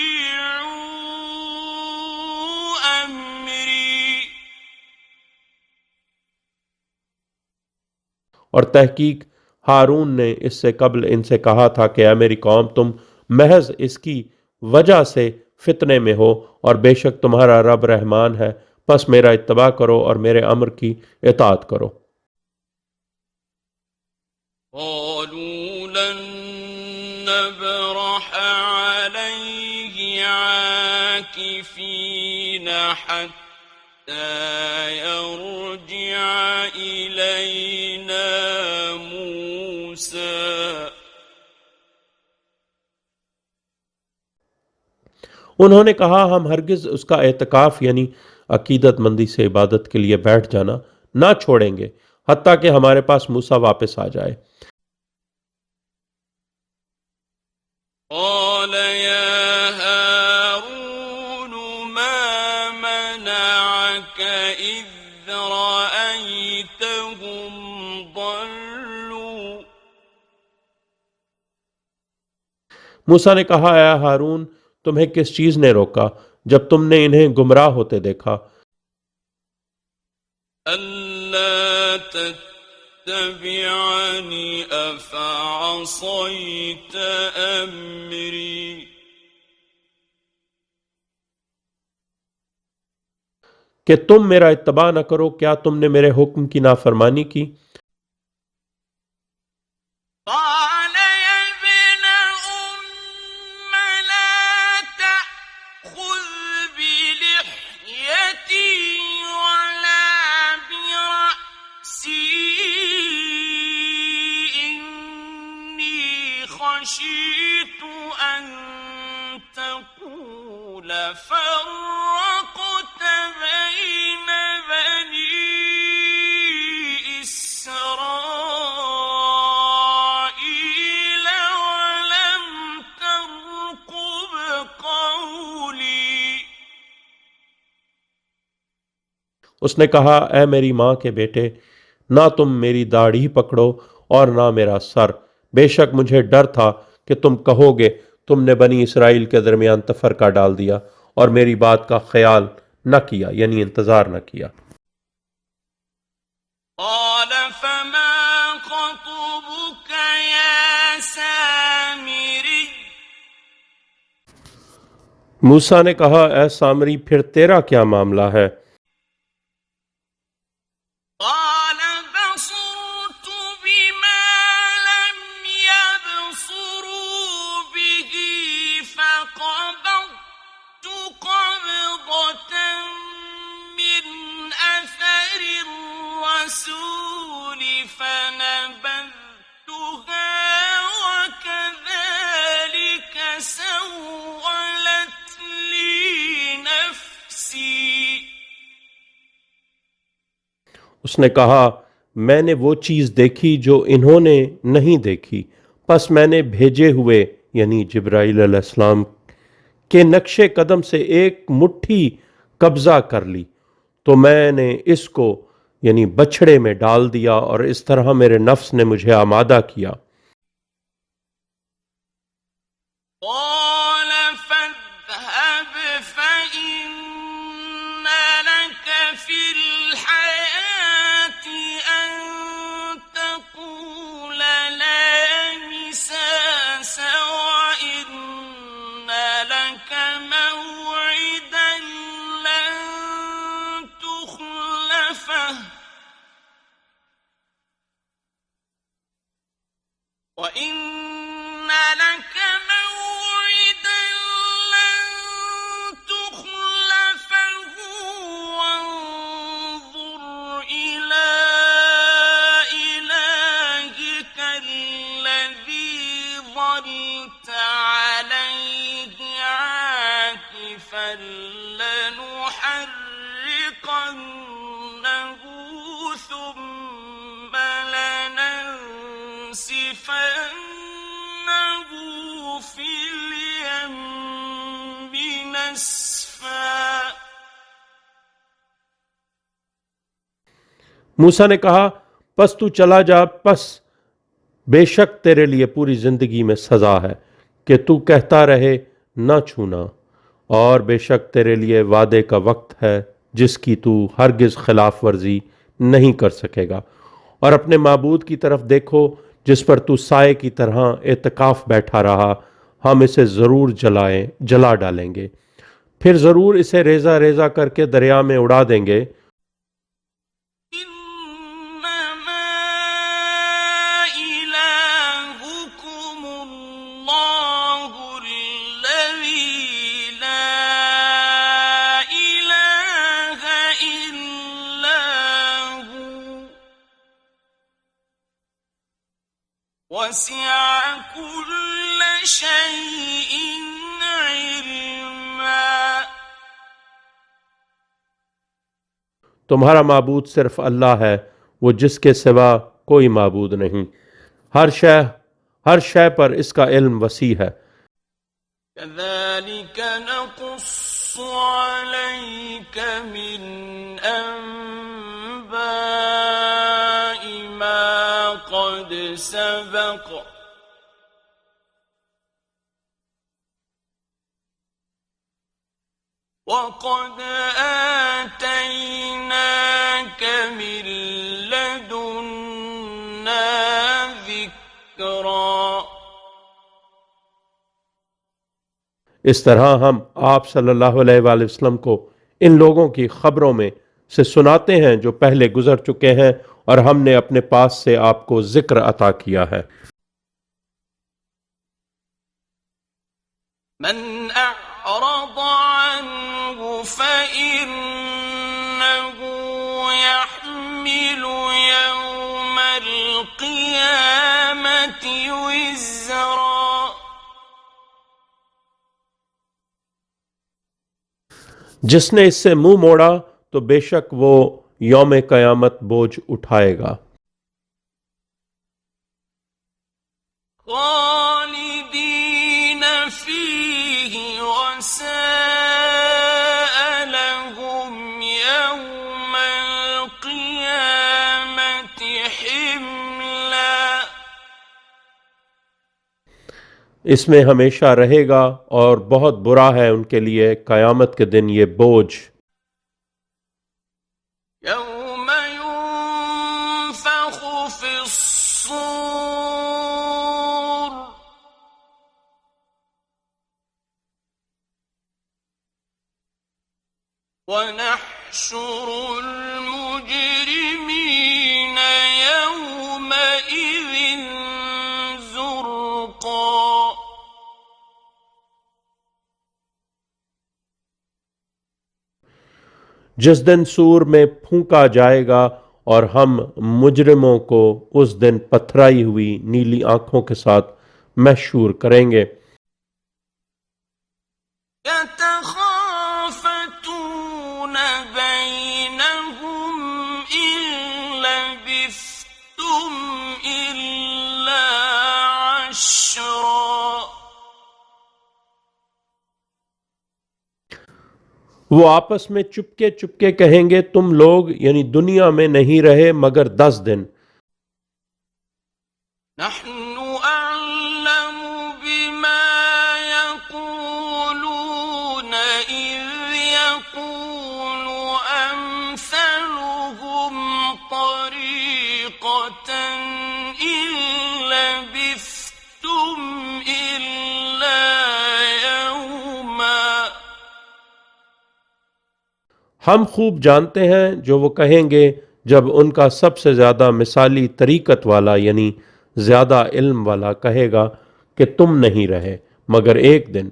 اور تحقیق ہارون نے اس سے قبل ان سے کہا تھا کہ اے میری قوم، تم محض اس کی وجہ سے فتنے میں ہو، اور بے شک تمہارا رب رحمان ہے، پس میرا اتباع کرو اور میرے امر کی اطاعت کرو۔ قالوا لن نبرح عليه عاكفين حتى يرجع إلينا موسى۔ انہوں نے کہا ہم ہرگز اس کا اعتکاف یعنی عقیدت مندی سے عبادت کے لیے بیٹھ جانا نہ چھوڑیں گے حتیٰ کہ ہمارے پاس موسیٰ واپس آ جائے۔ قال يا هارون ما منعك إذ رأيتهم ضلوا۔ موسیٰ نے کہا اے ہارون، تمہیں کس چیز نے روکا جب تم نے انہیں گمراہ ہوتے دیکھا؟ ألا تتبعني أفعصيت أمري۔ کہ تم میرا اتباع نہ کرو، کیا تم نے میرے حکم کی نافرمانی کی؟ قال يا ابن أم لا تأخذ بلحيتي ولا برأسي، إني خشيت أن تقول فرقت بين بني إسرائيل ولم ترقب قولي۔ اس نے کہا اے میری ماں کے بیٹے، نہ تم میری داڑھی پکڑو اور نہ میرا سر، بے شک مجھے ڈر تھا کہ تم کہو گے تم نے بنی اسرائیل کے درمیان تفرقہ ڈال دیا اور میری بات کا خیال نہ کیا یعنی انتظار نہ کیا۔ قال فما خطبك يا سامري؟ موسیٰ نے کہا اے سامری، پھر تیرا کیا معاملہ ہے؟ قال بصرت بما لم يبصروا به فقبضت قبضة من أثر الرسول فنبذتها وكذلك سولت لي نفسي۔ اس نے کہا میں نے وہ چیز دیکھی جو انہوں نے نہیں دیکھی، پس میں نے بھیجے ہوئے یعنی جبرائیل علیہ السلام کے نقش قدم سے ایک مٹھی قبضہ کر لی، تو میں نے اس کو یعنی بچھڑے میں ڈال دیا اور اس طرح میرے نفس نے مجھے آمادہ کیا۔ قال فاذهب فإن لك في الحياة أن تقول لا مساس وإن لك موعدا لن تخلفه وإن لك موعدا لن تخلفه وانظر إلى إلهك الذي ظلت عليه عاكفا لنحرقنه ثم لننسفنه في اليم نسفا۔ موسیٰ نے کہا پس تو چلا جا، پس بے شک تیرے لیے پوری زندگی میں سزا ہے کہ تو کہتا رہے نہ چھونا، اور بے شک تیرے لیے وعدے کا وقت ہے جس کی تو ہرگز خلاف ورزی نہیں کر سکے گا، اور اپنے معبود کی طرف دیکھو جس پر تو سائے کی طرح اعتکاف بیٹھا رہا، ہم اسے ضرور جلا ڈالیں گے، پھر ضرور اسے ریزہ ریزہ کر کے دریا میں اڑا دیں گے۔ إنما إلهكم الله الذي لا إله إلا هو وسع كل شيء علما۔ تمہارا معبود صرف اللہ ہے، وہ جس کے سوا کوئی معبود نہیں، ہر شے پر اس کا علم وسیع ہے۔ كذلك نقص عليك من أنباء ما قد سبق وقد آتيناك من لدنا ذكرا۔ اس طرح ہم آپ صلی اللہ علیہ وآلہ وسلم کو ان لوگوں کی خبروں میں سے سناتے ہیں جو پہلے گزر چکے ہیں، اور ہم نے اپنے پاس سے آپ کو ذکر عطا کیا ہے۔ من أعرض عنه فإنه يحمل يوم القيامة وزرا۔ جس نے اس سے منہ موڑا تو بے شک وہ یوم قیامت بوجھ اٹھائے گا۔ خالدين فيه وساء لهم يوم القيامة حملا۔ اس میں ہمیشہ رہے گا اور بہت برا ہے ان کے لیے قیامت کے دن یہ بوجھ۔ يوم ينفخ في الصور ونحشر المجرمين يومئذ زرقا۔ جس دن سور میں پھونکا جائے گا اور ہم مجرموں کو اس دن پتھرائی ہوئی نیلی آنکھوں کے ساتھ محشور کریں گے۔ يتخافتون بينهم إن لبثتم إلا عشرا۔ وہ آپس میں چپکے چپکے کہیں گے تم لوگ یعنی دنیا میں نہیں رہے مگر 10 دن۔ نحن أعلم بما يقولون إذ يقول أمثلهم طريقة إن لبثتم إلا يوما۔ ہم خوب جانتے ہیں جو وہ کہیں گے جب ان کا سب سے زیادہ مثالی طریقت والا یعنی زیادہ علم والا کہے گا کہ تم نہیں رہے مگر ایک دن۔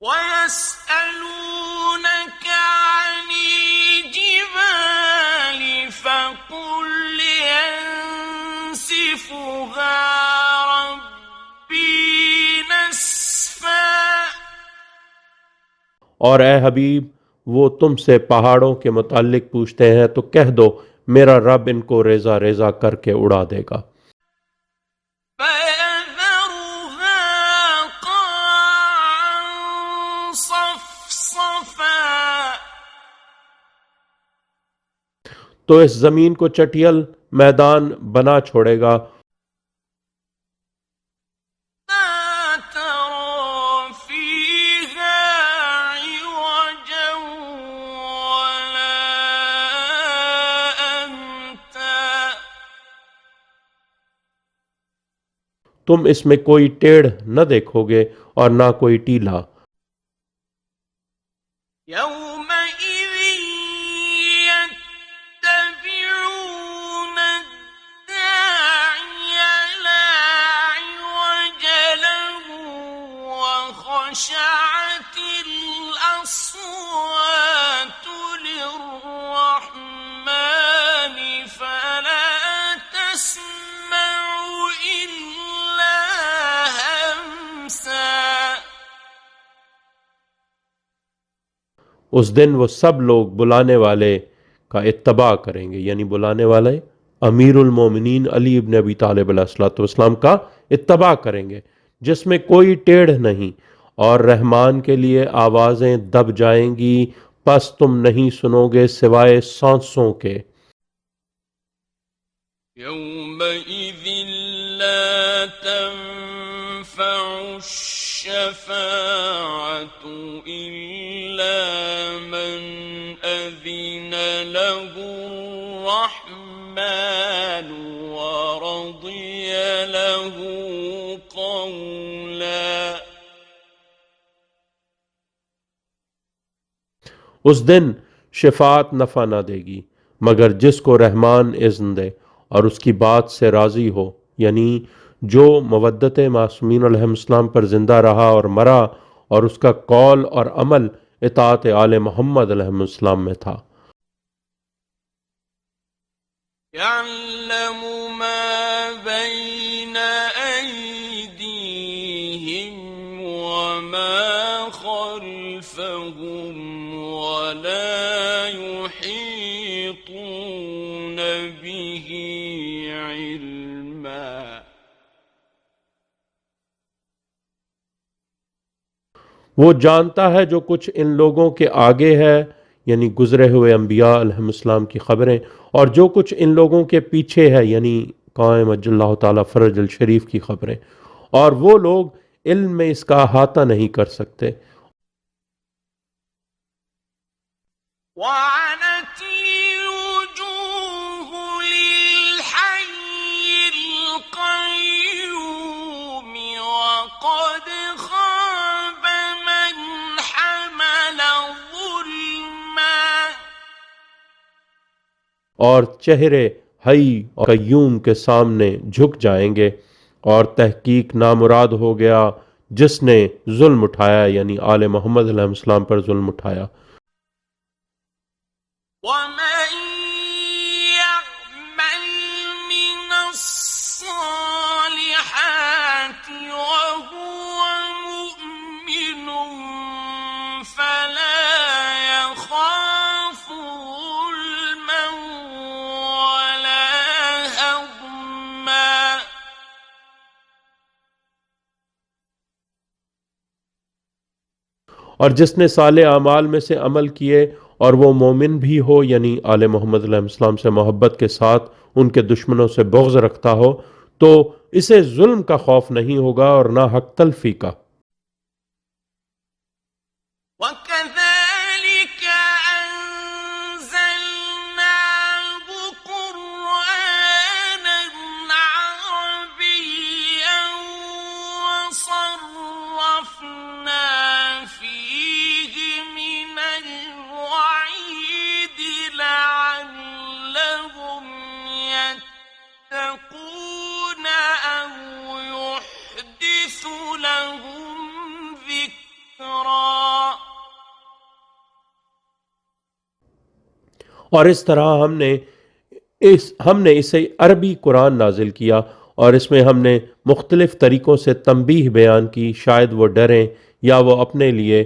وَيَسْأَلُونَكَ عَنِ الْجِبَالِ فَقُلْ يَنسِفُهَا رَبِّي نَسْفًا۔ اور اے حبیب وہ تم سے پہاڑوں کے متعلق پوچھتے ہیں تو کہہ دو میرا رب ان کو ریزہ ریزہ کر کے اڑا دے گا۔ فَيَذَرُهَا قَاعًا صَفْصَفًا۔ تو اس زمین کو چٹیل میدان بنا چھوڑے گا۔ لَا تَرَىٰ فِيهَا عِوَجًا وَلَا أَمْتًا۔ تم اس میں کوئی ٹیڑھ نہ دیکھو گے اور نہ کوئی ٹیلا۔ يومئذ يتبعون الداعي لا عوج له وخشعت الأصوات للرحمن فلا تسمع إلا همسا۔ اس دن وہ سب لوگ بلانے والے کا اتباع کریں گے، یعنی بلانے والے امیر المومنین علی ابن ابی طالب علیہ الصلوۃ والسلام کا اتباع کریں گے، جس میں کوئی ٹیڑھ نہیں، اور رحمان کے لیے آوازیں دب جائیں گی، پس تم نہیں سنو گے سوائے سانسوں کے۔ يومئذ لا تنفع الشفاعة إلا من أذن له الرحمن ورضي له قولا۔ اس دن شفاعت نفع نہ دے گی مگر جس کو رحمان اذن دے اور اس کی بات سے راضی ہو، یعنی جو مودت معصومین علیہ السلام پر زندہ رہا اور مرا اور اس کا قول اور عمل اطاعت آل محمد علیہ السلام میں تھا۔ يعلم ما بين أيديهم وما خلفهم ولا يحيطون به علما۔ وہ جانتا ہے جو کچھ ان لوگوں کے آگے ہے، یعنی گزرے ہوئے انبیاء علیہ السلام کی خبریں، اور جو کچھ ان لوگوں کے پیچھے ہے، یعنی قائم اجل اللہ تعالیٰ فرج الشریف کی خبریں، اور وہ لوگ علم میں اس کا احاطہ نہیں کر سکتے۔ وعنت الوجوه للحي القيوم وقد خاب من حمل ظلما۔ اور چہرے حی اور قیوم کے سامنے جھک جائیں گے، اور تحقیق نامراد ہو گیا جس نے ظلم اٹھایا، یعنی آل محمد علیہ السلام پر ظلم اٹھایا۔ ومن يعمل من الصالحات وهو مؤمن فلا يخاف ظلما ولا هضما۔ اور جس نے صالح اعمال میں سے عمل کیے اور وہ مومن بھی ہو، یعنی آل محمد علیہ السلام سے محبت کے ساتھ ان کے دشمنوں سے بغض رکھتا ہو، تو اسے ظلم کا خوف نہیں ہوگا اور نہ حق تلفی کا۔ وَكَذَلِكَ أَنزَلْنَاهُ قُرْآنًا عَرَبِيًّا وَصَرَّفْنَا فِيهِ مِنَ الْوَعِيدِ لَعَلَّهُمْ يَتَّقُونَ أَوْ يُحْدِثُ لَهُمْ ذِكْرًا۔ اور اس طرح ہم نے اسے عربی قرآن نازل کیا، اور اس میں ہم نے مختلف طریقوں سے تنبیہ بیان کی، شاید وہ ڈریں یا وہ اپنے لیے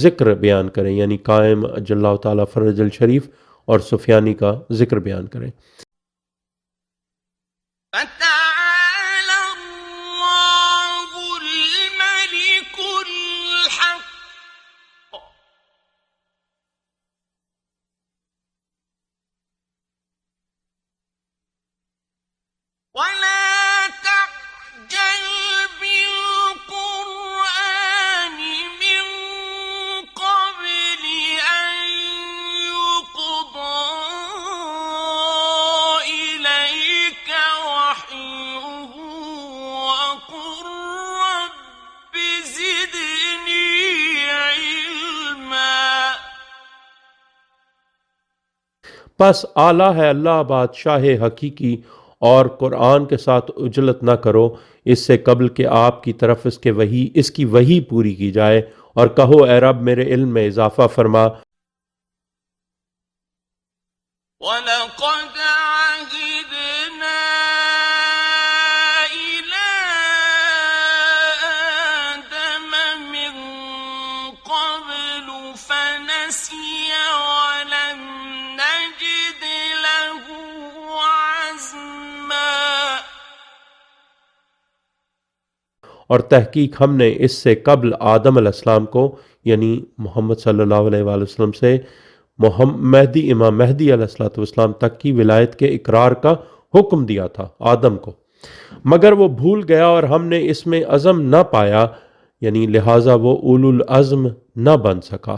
ذکر بیان کریں، یعنی قائم اجل اللہ تعالیٰ فرج الشریف اور سفیانی کا ذکر بیان کریں۔ فَتَعَالَى اللَّهُ الْمَلِكُ الْحَقُّ وَلَا تَعْجَلْ بِالْقُرْآنِ مِنْ قَبْلِ أَنْ يُقْضَى إِلَيْكَ وَحْيُهُ پس اعلیٰ ہے اللہ بادشاہ حقیقی، اور قرآن کے ساتھ عجلت نہ کرو اس سے قبل کہ آپ کی طرف اس کی وحی پوری کی جائے، اور کہو اے رب میرے علم میں اضافہ فرما۔ وَلَقَدْ عَهِدْنَا إِلَىٰ آدَمَ مِن قَبْلُ فَنَسِيَ وَلَمْ نَجِدْ لَهُ عَزْمًا۔ اور تحقیق ہم نے اس سے قبل آدم علیہ السلام کو، یعنی محمد صلی اللہ علیہ وآلہ وسلم سے امام مہدی علیہ السلام تک کی ولایت کے اقرار کا حکم دیا تھا آدم کو، مگر وہ بھول گیا اور ہم نے اس میں عزم نہ پایا، یعنی لہٰذا وہ اولو العزم نہ بن سکا۔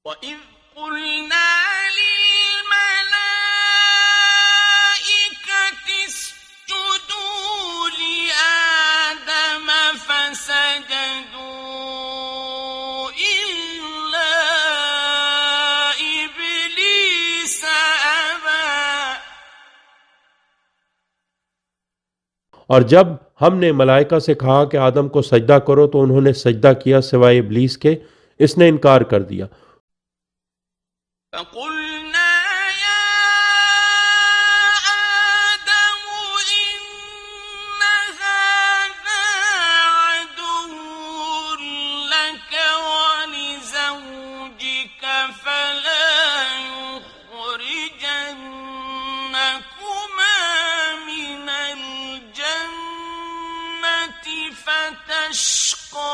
وَإِذْ قُلْنَا لِلْمَلَائِكَةِ اسْجُدُوا لِآدَمَ فَسَجَدُوا إِلَّا إِبْلِيسَ أَبَىٰ۔ اور جب ہم نے ملائکہ سے کہا کہ آدم کو سجدہ کرو تو انہوں نے سجدہ کیا سوائے ابلیس کے، اس نے انکار کر دیا۔ فَقُلْنَا يَا آدَمُ إِنَّ هَٰذَا عَدُوٌّ لَّكَ وَلِزَوْجِكَ فَلَا يُخْرِجَنَّكُمَا مِنَ الْجَنَّةِ فَتَشْقَىٰ۔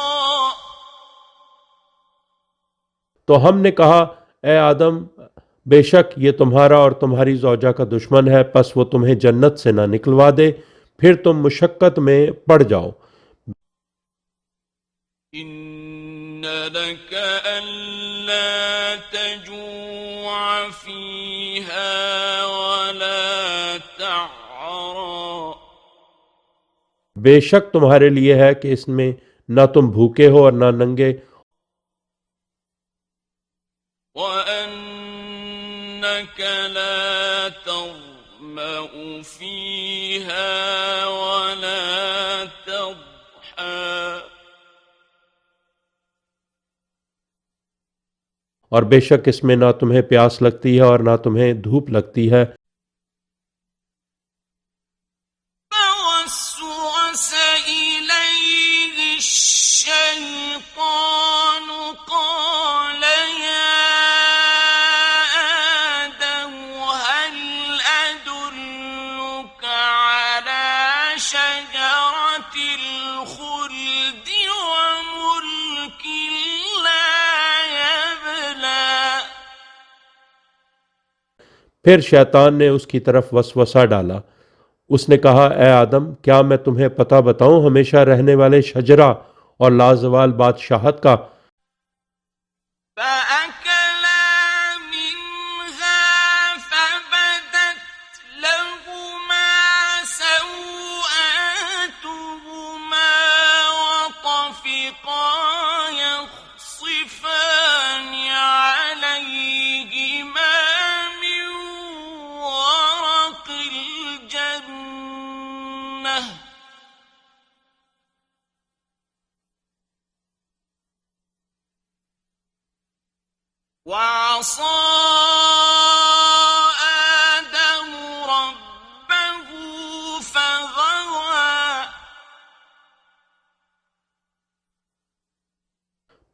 تو ہم نے کہا اے آدم بے شک یہ تمہارا اور تمہاری زوجہ کا دشمن ہے، پس وہ تمہیں جنت سے نہ نکلوا دے، پھر تم مشقت میں پڑ جاؤ۔ إِنَّ لَكَ أَلَّا تَجُوعَ فِيهَا وَلَا تَعْرَىٰ۔ بے شک تمہارے لیے ہے کہ اس میں نہ تم بھوکے ہو اور نہ ننگے، وَأَنَّكَ لَا تَظْمَأُ فِيهَا وَلَا تَضْحَىٰ۔ اور بے شک اس میں نہ تمہیں پیاس لگتی ہے اور نہ تمہیں دھوپ لگتی ہے۔ فَوَسْوَسَ إِلَيْهِ الشَّيْطَانُ قَالَ يَا آدَمُ هَلْ أَدُلُّكَ عَلَىٰ شَجَرَةِ الْخُلْدِ وَمُلْكٍ لَّا يَبْلَىٰ۔ پھر شیطان نے اس کی طرف وسوسہ ڈالا، اس نے کہا اے آدم کیا میں تمہیں پتہ بتاؤں ہمیشہ رہنے والے شجرہ اور لازوال بادشاہت کا؟ فَأَكَلَا مِنْهَا فَبَدَتْ لَهُمَا سَوْآتُهُمَا وَطَفِقَا يَخْصِفَانِ عَلَيْهِمَا مِن وَرَقِ الْجَنَّةِ وَعَصَىٰ آدَمُ رَبَّهُ فَغَوَىٰ۔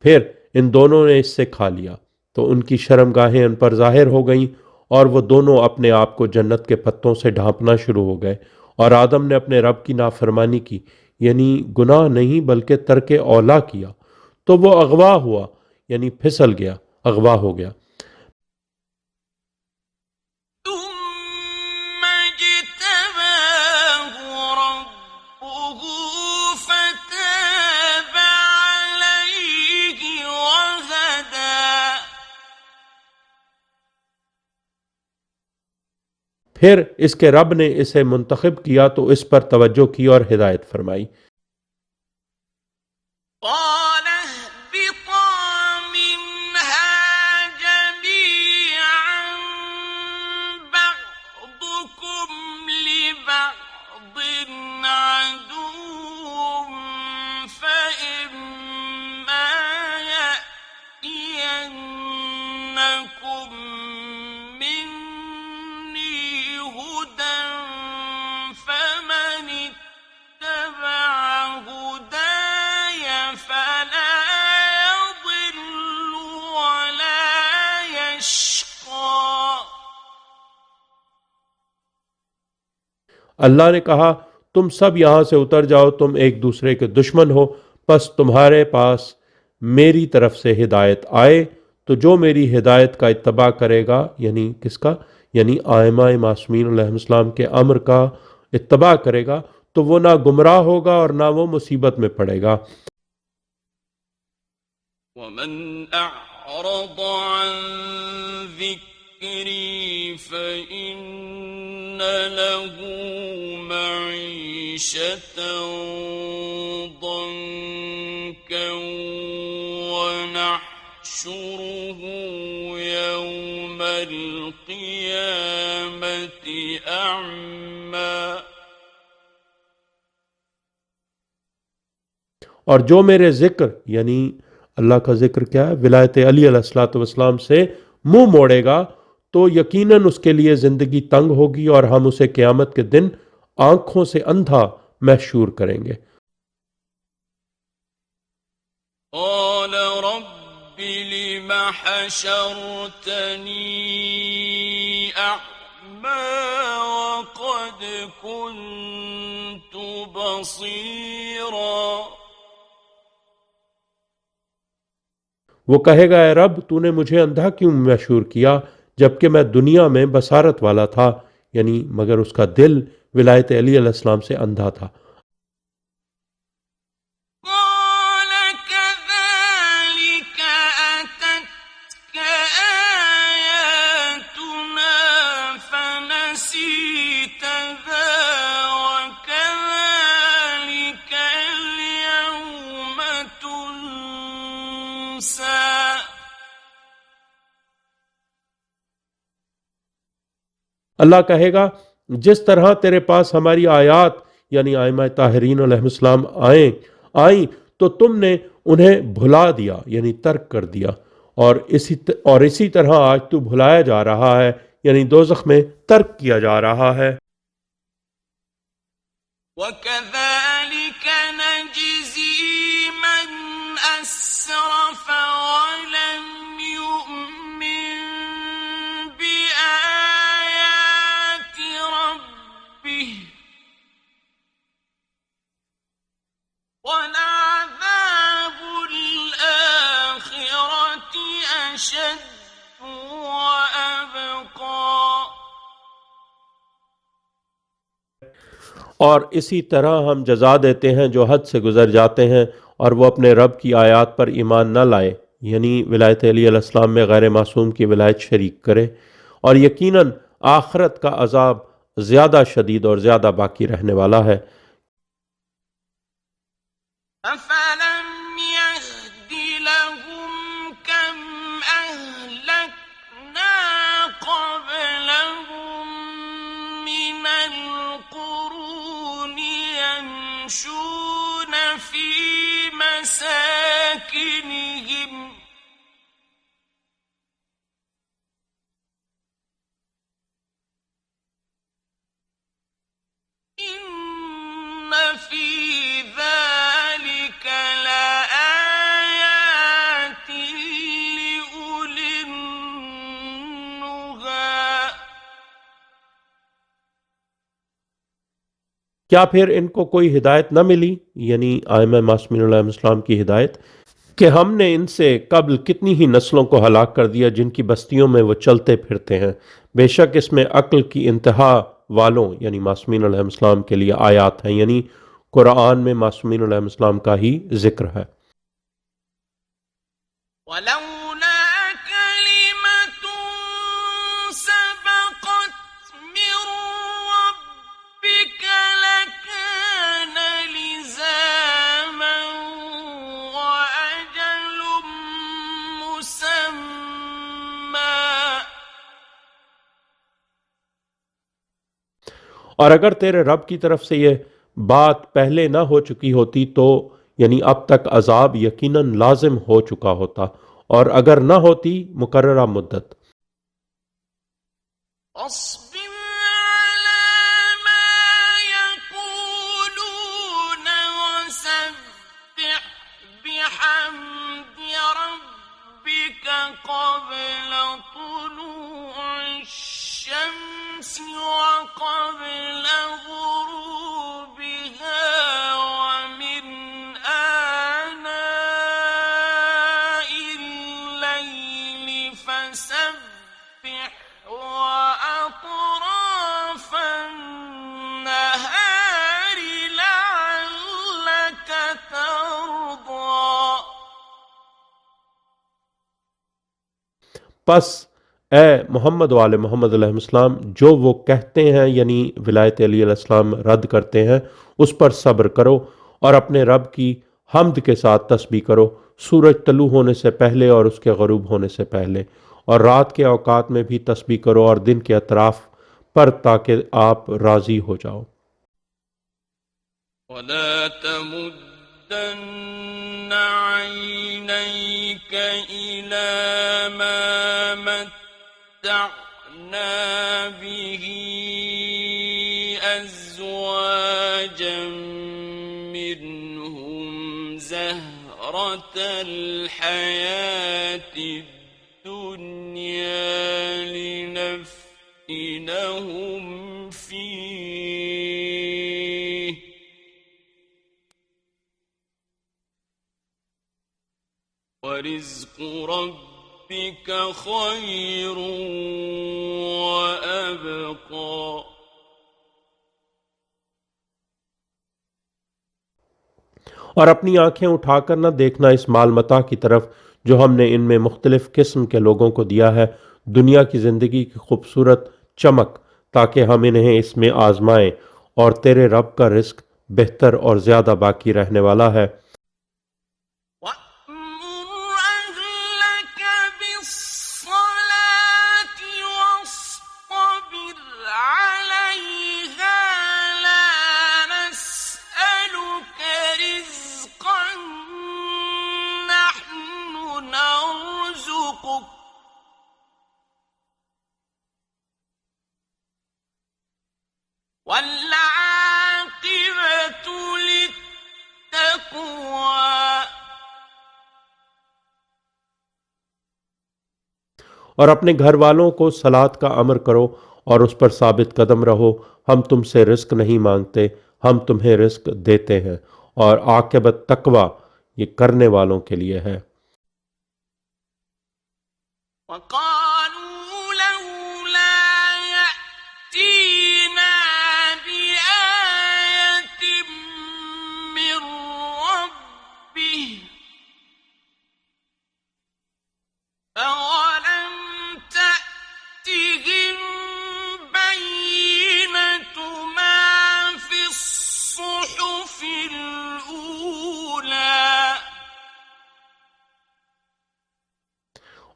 پھر ان دونوں نے اس سے کھا لیا تو ان کی شرمگاہیں ان پر ظاہر ہو گئیں، اور وہ دونوں اپنے آپ کو جنت کے پتوں سے ڈھانپنا شروع ہو گئے، اور آدم نے اپنے رب کی نافرمانی کی، یعنی گناہ نہیں بلکہ ترک اولا کیا، تو وہ اغوا ہوا، یعنی پھسل گیا، اغوا ہو گیا۔ ثُمَّ اجْتَبَاهُ رَبُّهُ فَتَابَ عَلَيْهِ وَهَدَىٰ۔ پھر اس کے رب نے اسے منتخب کیا تو اس پر توجہ کی اور ہدایت فرمائی۔ قَالَ اهْبِطَا مِنْهَا جَمِيعًا اللہ نے کہا تم سب یہاں سے اتر جاؤ، تم ایک دوسرے کے دشمن ہو، پس تمہارے پاس میری طرف سے ہدایت آئے تو جو میری ہدایت کا اتباع کرے گا، یعنی کس کا؟ یعنی آئمہ معصومین علیہ السلام کے امر کا اتباع کرے گا تو وہ نہ گمراہ ہوگا اور نہ وہ مصیبت میں پڑے گا۔ ومن أعرض عن ذكري فإن له معيشة ضنكا ونحشره يوم القيامة أعمى اور جو میرے ذکر یعنی اللہ کا ذکر کیا ہے، ولایت علی علیہ الصلوۃ والسلام سے منہ موڑے گا تو یقیناً اس کے لیے زندگی تنگ ہوگی اور ہم اسے قیامت کے دن آنکھوں سے اندھا محشور کریں گے۔ قال رب لم حشرتني أعمى وقد كنت بصيرا وہ کہے گا اے رب تو نے مجھے اندھا کیوں محشور کیا جبکہ میں دنیا میں بصارت والا تھا، یعنی مگر اس کا دل ولایت علی علیہ السلام سے اندھا تھا۔ قال كذلك أتتك آياتنا فنسيتها وكذلك اليوم تنسى اللہ کہے گا جس طرح تیرے پاس ہماری آیات یعنی ائمہ طاہرین علیہ السلام آئیں تو تم نے انہیں بھلا دیا یعنی ترک کر دیا، اور اسی طرح آج تو بھلایا جا رہا ہے یعنی دوزخ میں ترک کیا جا رہا ہے۔ وَكَذَلِكَ نَجْزِي مَنْ أَسْرَفَ وَلَمْ يُؤْمِنْ بِآيَاتِ رَبِّهِ وَلَعَذَابُ الْآخِرَةِ أَشَدُّ وَأَبْقَى اور اسی طرح ہم جزا دیتے ہیں جو حد سے گزر جاتے ہیں اور وہ اپنے رب کی آیات پر ایمان نہ لائے، یعنی ولایت علی علیہ السلام میں غیر معصوم کی ولایت شریک کرے، اور یقیناً آخرت کا عذاب زیادہ شدید اور زیادہ باقی رہنے والا ہے۔ أَفَلَمْ يَهْدِ لَهُمْ كَمْ أَهْلَكْنَا قَبْلَهُمْ مِنَ الْقُرُونِ يَمْشُونَ فِي مَسَاكِنِهِمْ إِنَّ فِي ذَلِكَ لَآيَاتٍ لِأُولِي النُّهَى کیا پھر ان کو کوئی ہدایت نہ ملی، یعنی ائمہ معصومین علیہ السلام کی ہدایت، کہ ہم نے ان سے قبل کتنی ہی نسلوں کو ہلاک کر دیا جن کی بستیوں میں وہ چلتے پھرتے ہیں، بے شک اس میں عقل کی انتہا والوں یعنی معصومین علیہ السلام کے لیے آیات ہیں، یعنی قرآن میں معصومین علیہ السلام کا ہی ذکر ہے۔ ولولا كلمة سبقت من ربك لكان لزاما وأجل مسمى اور اگر تیرے رب کی طرف سے یہ بات پہلے نہ ہو چکی ہوتی تو یعنی اب تک عذاب یقیناً لازم ہو چکا ہوتا، اور اگر نہ ہوتی مقررہ مدت۔ واصبر على ما يقولون وسبح بحمد ربك قبل طلوع الشمس وقبل غروبها پس اے محمد و آل محمد علیہ السلام، جو وہ کہتے ہیں یعنی ولایت علی علیہ السلام رد کرتے ہیں، اس پر صبر کرو اور اپنے رب کی حمد کے ساتھ تسبیح کرو، سورج طلوع ہونے سے پہلے اور اس کے غروب ہونے سے پہلے، اور رات کے اوقات میں بھی تسبیح کرو اور دن کے اطراف پر، تاکہ آپ راضی ہو جاؤ۔ ولا تمدن عينيك إلى ما متعنا به أزواجا منهم زهرة الحياة الدنيا لنفتنهم فيه وَرِزْقُ رَبِّكَ خَيْرٌ وَأَبْقَى۔ اور اپنی آنکھیں اٹھا کر نہ دیکھنا اس مال متاع کی طرف جو ہم نے ان میں مختلف قسم کے لوگوں کو دیا ہے، دنیا کی زندگی کی خوبصورت چمک، تاکہ ہم انہیں اس میں آزمائیں، اور تیرے رب کا رزق بہتر اور زیادہ باقی رہنے والا ہے۔ وَأْمُرْ أَهْلَكَ بِالصَّلَاةِ وَاصْطَبِرْ عَلَيْهَا لَا نَسْأَلُكَ رِزْقًا نَّحْنُ نَرْزُقُكَ وَالْعَاقِبَةُ لِلتَّقْوَىٰ۔ اور اپنے گھر والوں کو صلاۃ کا امر کرو اور اس پر ثابت قدم رہو، ہم تم سے رزق نہیں مانگتے، ہم تمہیں رزق دیتے ہیں، اور عاقبت تقوی یہ کرنے والوں کے لیے ہے۔ وَقَالُوا لَوْلَا يَأْتِينَا بِآيَةٍ مِّن رَّبِّهِ أَوَلَمْ تَأْتِهِم بَيِّنَةُ مَا فِي الصُّحُفِ الْأُولَىٰ۔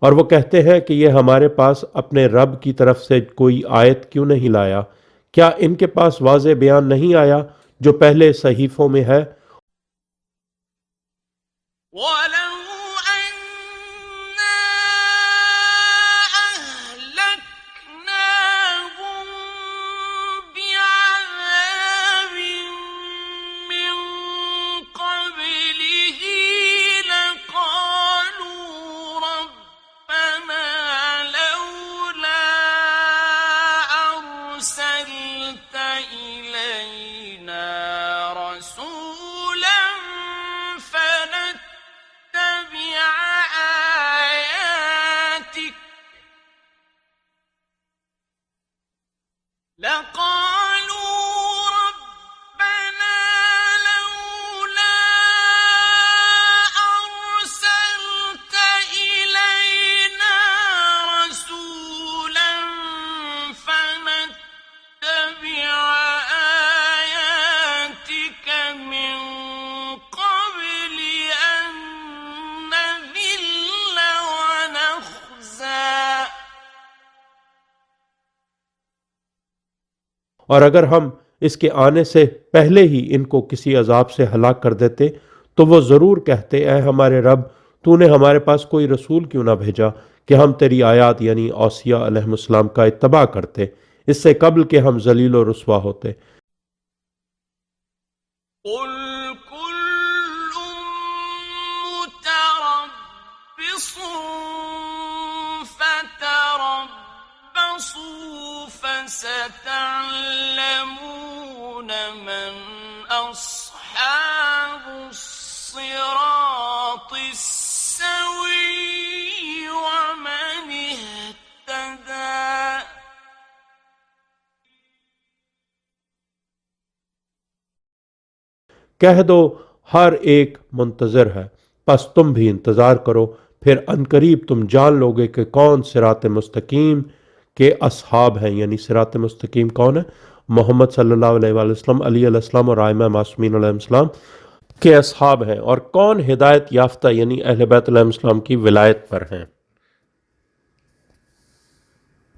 اور وہ کہتے ہیں کہ یہ ہمارے پاس اپنے رب کی طرف سے کوئی آیت کیوں نہیں لایا؟ کیا ان کے پاس واضح بیان نہیں آیا جو پہلے صحیفوں میں ہے؟ وَلَوْ أَنَّا أَهْلَكْنَاهُم بِعَذَابٍ مِّن قَبْلِهِ لَقَالُوا رَبَّنَا لَوْلَا أَرْسَلْتَ إِلَيْنَا رَسُولًا فَنَتَّبِعَ آيَاتِكَ لَقَالُوا رَبَّنَا لَوْلَا أَرْسَلْتَ إِلَيْنَا رَسُولًا فَنَتَّبِعَ آيَاتِكَ مِن قَبْلِ أَن نَّذِلَّ وَنَخْزَىٰ۔ اور اگر ہم اس کے آنے سے پہلے ہی ان کو کسی عذاب سے ہلاک کر دیتے تو وہ ضرور کہتے، اے ہمارے رب، تو نے ہمارے پاس کوئی رسول کیوں نہ بھیجا کہ ہم تیری آیات یعنی اوصیاء علیہ السلام کا اتباع کرتے، اس سے قبل کہ ہم ذلیل و رسوا ہوتے۔ قُلْ كُلٌّ مُّتَرَبِّصٌ فَتَرَبَّصُوا فَسَتَعْلَمُونَ مَنْ أَصْحَابُ الصِّرَاطِ السَّوِيِّ وَمَنِ اهْتَدَىٰ۔ کہہ دو ہر ایک منتظر ہے، پس تم بھی انتظار کرو، پھر عنقریب تم جان لوگے کہ کون صراط مستقیم کے اصحاب ہیں، یعنی صراط مستقیم کون ہے؟ محمد صلی اللہ علیہ وآلہ وسلم، علی علیہ السلام اور ائمہ معصومین علیہ السلام کے اصحاب ہیں، اور کون ہدایت یافتہ یعنی اہل بیت علیہ السلام کی ولایت پر ہیں۔